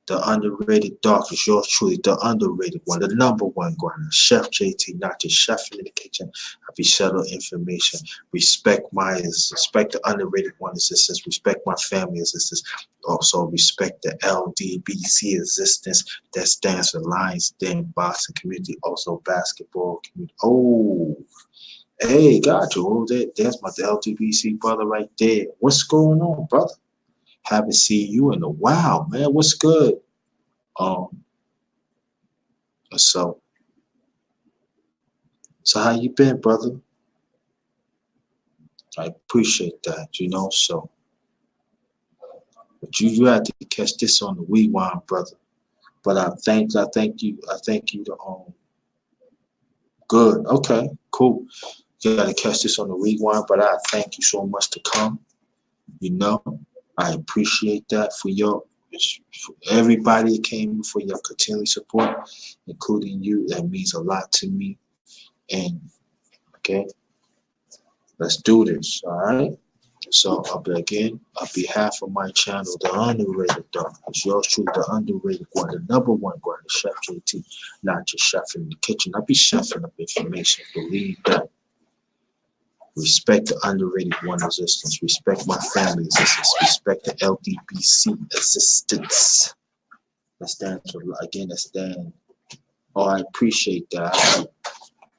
the underrated dog is yours truly, the underrated one, the number one grinder, Chef JT, not just chef in the kitchen. I be settled information. Respect the underrated one existence. Respect my family existence. Also respect the LDBC existence that stands for Lions Den Boxing Community. Also basketball community. Oh, hey, got you. Oh, that's my LDBC brother right there. What's going on, brother? Haven't seen you in a while, man. What's good? So how you been, brother? I appreciate that, so but you had to catch this on the rewind, brother. But I thank you to good. Okay, cool. You gotta catch this on the rewind, but I thank you so much to come. I appreciate that for everybody that came, for your continued support, including you. That means a lot to me. And okay, let's do this. All right. So again, on behalf of my channel, the underrated dog, it's yours truly, the underrated one, the number one grinder, Chef JT, not just chef in the kitchen. I be chefing up information. Believe that. Respect the underrated one existence. Respect my family existence. Respect the LDBC existence. That stands for, again, oh, I appreciate that.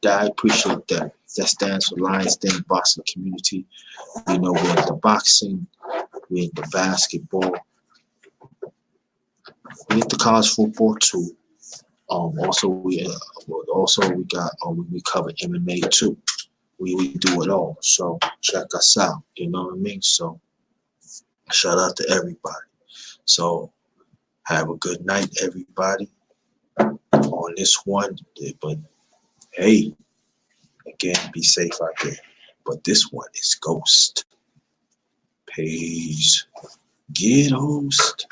I appreciate that. That stands for Lions Den Boxing Community. We're in the boxing, we're in the basketball, we're in the college football too. Also we cover MMA too. We do it all. So check us out. You know what I mean? So shout out to everybody. So have a good night, everybody. On this one, but hey, again, be safe out there. But this one is Ghost. Peace. Get host.